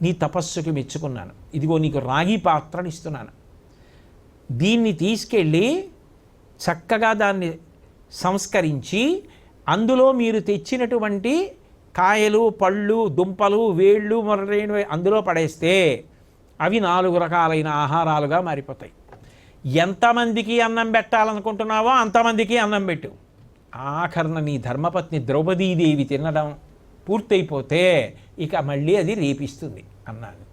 నీ తపస్సుకి మెచ్చుకున్నాను. ఇదిగో నీకు రాగి పాత్రని ఇస్తున్నాను. దీన్ని తీసుకెళ్ళి చక్కగా దాన్ని సంస్కరించి అందులో మీరు తెచ్చినటువంటి కాయలు, పళ్ళు, దుంపలు, వేళ్ళు మొదలైనవి అందులో పడేస్తే అవి 4 రకాలైన ఆహారాలుగా మారిపోతాయి. ఎంతమందికి అన్నం పెట్టాలనుకుంటున్నావో అంతమందికి అన్నం పెట్టు. ఆఖరణ నీ ధర్మపత్ని ద్రౌపదీదేవి తినడం పూర్తయిపోతే ఇక మళ్ళీ అది రేపిస్తుంది అన్నాను.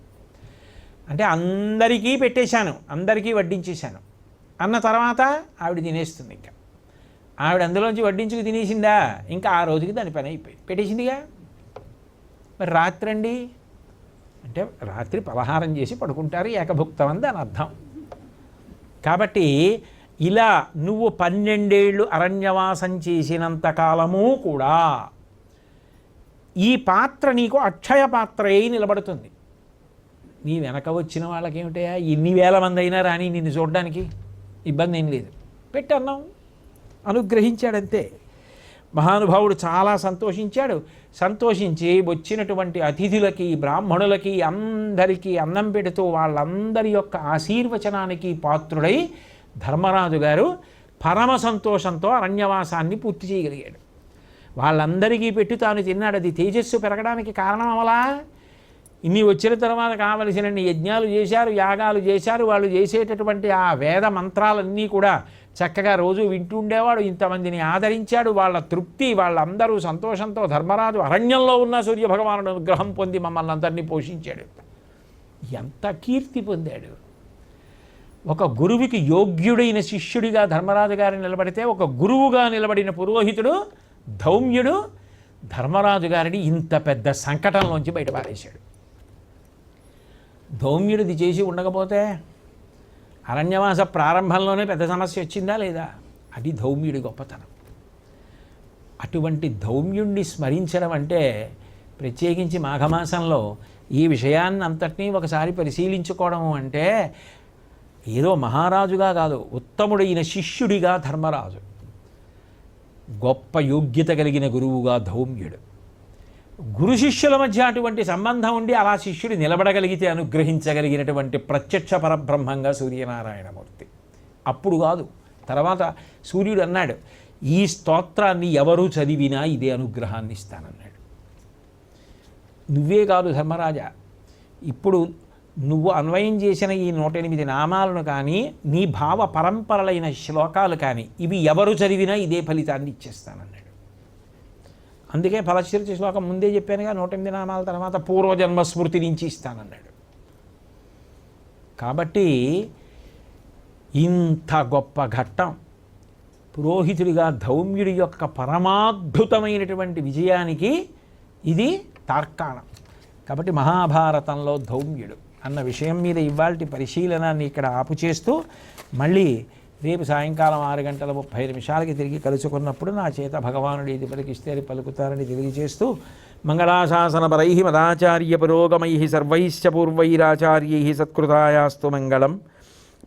అంటే అందరికీ పెట్టేశాను, అందరికీ వడ్డించేశాను అన్న తర్వాత ఆవిడ తినేస్తుంది. ఇంకా ఆవిడ అందులోంచి వడ్డించుకు తినేసిందా, ఇంకా ఆ రోజుకి దాని పని అయిపోయింది, పెట్టేసిందిగా. మరి రాత్రి అండి అంటే రాత్రి పలహారం చేసి పడుకుంటారు, ఏకభుక్తం అని దాని అర్థం. కాబట్టి ఇలా నువ్వు 12 ఏళ్ళు అరణ్యవాసం చేసినంతకాలము కూడా ఈ పాత్ర నీకు అక్షయ పాత్ర అయి నిలబడుతుంది. నీ వెనక వచ్చిన వాళ్ళకేమిటయా, ఎన్ని వేల మంది అయినా రాని నిన్ను చూడడానికి ఇబ్బంది ఏం లేదు, పెట్టన్నాం, అనుగ్రహించాడంతే. మహానుభావుడు చాలా సంతోషించాడు. సంతోషించి వచ్చినటువంటి అతిథులకి, బ్రాహ్మణులకి అందరికీ అన్నం పెడుతూ వాళ్ళందరి యొక్క ఆశీర్వచనానికి పాత్రుడై ధర్మరాజు గారు పరమ సంతోషంతో అరణ్యవాసాన్ని పూర్తి చేయగలిగాడు. వాళ్ళందరికీ పెట్టి తాను తిన్నాడు. అది తేజస్సు పెరగడానికి కారణం అవలా. ఇన్ని వచ్చిన తర్వాత కావలసినన్ని యజ్ఞాలు చేశారు, యాగాలు చేశారు. వాళ్ళు చేసేటటువంటి ఆ వేద మంత్రాలన్నీ కూడా చక్కగా రోజు వింటూ ఉండేవాడు. ఇంతమందిని ఆదరించాడు. వాళ్ళ తృప్తి, వాళ్ళందరూ సంతోషంతో ధర్మరాజు అరణ్యంలో ఉన్న సూర్యభగవానుడు అనుగ్రహం పొంది మమ్మల్ని అందరినీ పోషించాడు. ఎంత కీర్తి పొందాడు. ఒక గురువుకి యోగ్యుడైన శిష్యుడిగా ధర్మరాజు గారిని నిలబడితే, ఒక గురువుగా నిలబడిన పురోహితుడు ధౌమ్యుడు ధర్మరాజు గారిని ఇంత పెద్ద సంకటంలోంచి బయటపారేశాడు. ధౌమ్యుడిది చేసి ఉండకపోతే అరణ్యవాస ప్రారంభంలోనే పెద్ద సమస్య వచ్చిందా లేదా? అది ధౌమ్యుడి గొప్పతనం. అటువంటి ధౌమ్యుణ్ణి స్మరించడం అంటే, ప్రత్యేకించి మాఘమాసంలో ఈ విషయాన్ని అంతటినీ ఒకసారి పరిశీలించుకోవడం అంటే, ఏదో మహారాజుగా కాదు, ఉత్తముడైన శిష్యుడిగా ధర్మరాజు, గొప్ప యోగ్యత కలిగిన గురువుగా ధౌమ్యుడు. గురు శిష్యుల మధ్య అటువంటి సంబంధం ఉండి అలా శిష్యుడు నిలబడగలిగితే అనుగ్రహించగలిగినటువంటి ప్రత్యక్ష పరబ్రహ్మంగా సూర్యనారాయణమూర్తి. అప్పుడు కాదు, తర్వాత సూర్యుడు అన్నాడు, ఈ స్తోత్రాన్ని ఎవరు చదివినా ఇదే అనుగ్రహాన్ని ఇస్తానన్నాడు. నువ్వే కాదు ధర్మరాజా, ఇప్పుడు నువ్వు అన్వయం చేసిన ఈ 108 నామాలను కానీ, నీ భావ పరంపరలైన శ్లోకాలు కానీ, ఇవి ఎవరు చదివినా ఇదే ఫలితాన్ని ఇచ్చేస్తానన్నాడు. అందుకే ఫలశ్రుతి శ్లోకం ముందే చెప్పానుగా, 108 నామాల తర్వాత పూర్వజన్మ స్మృతి నుంచి ఇస్తానన్నాడు. కాబట్టి ఇంత గొప్ప ఘట్టం పురోహితుడిగా ధౌమ్యుడి యొక్క పరమాద్భుతమైనటువంటి విజయానికి ఇది తార్కాణం. కాబట్టి మహాభారతంలో ధౌమ్యుడు అన్న విషయం మీద ఇవాల్టి పరిశీలనాన్ని ఇక్కడ ఆపు చేస్తూ మళ్ళీ రేపు సాయంకాలం 6:30 తిరిగి కలుసుకున్నప్పుడు నా చేత భగవానుడు ఇది పలికిస్తే అది పలుకుతారని తెలియజేస్తూ మంగళాశాసనపరై మదాచార్య పురోగమై సర్వైశ్చ పూర్వైరాచార్యై సత్కృతాయాస్తు మంగళం.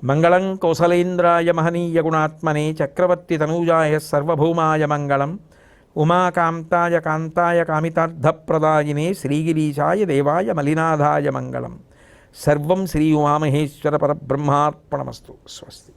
మంగళం కౌసలేంద్రాయ మహనీయ గుణాత్మనే చక్రవర్తి తనూజాయ సర్వభౌమాయ మంగళం. ఉమాకాంతాయ కాంతాయ కామితార్థప్రదాయినే శ్రీగిరీశాయ దేవాయ మలినాథాయ మంగళం. సర్వం శ్రీ ఉమామహేశ్వర పరబ్రహ్మార్పణమస్తు. స్వస్తి.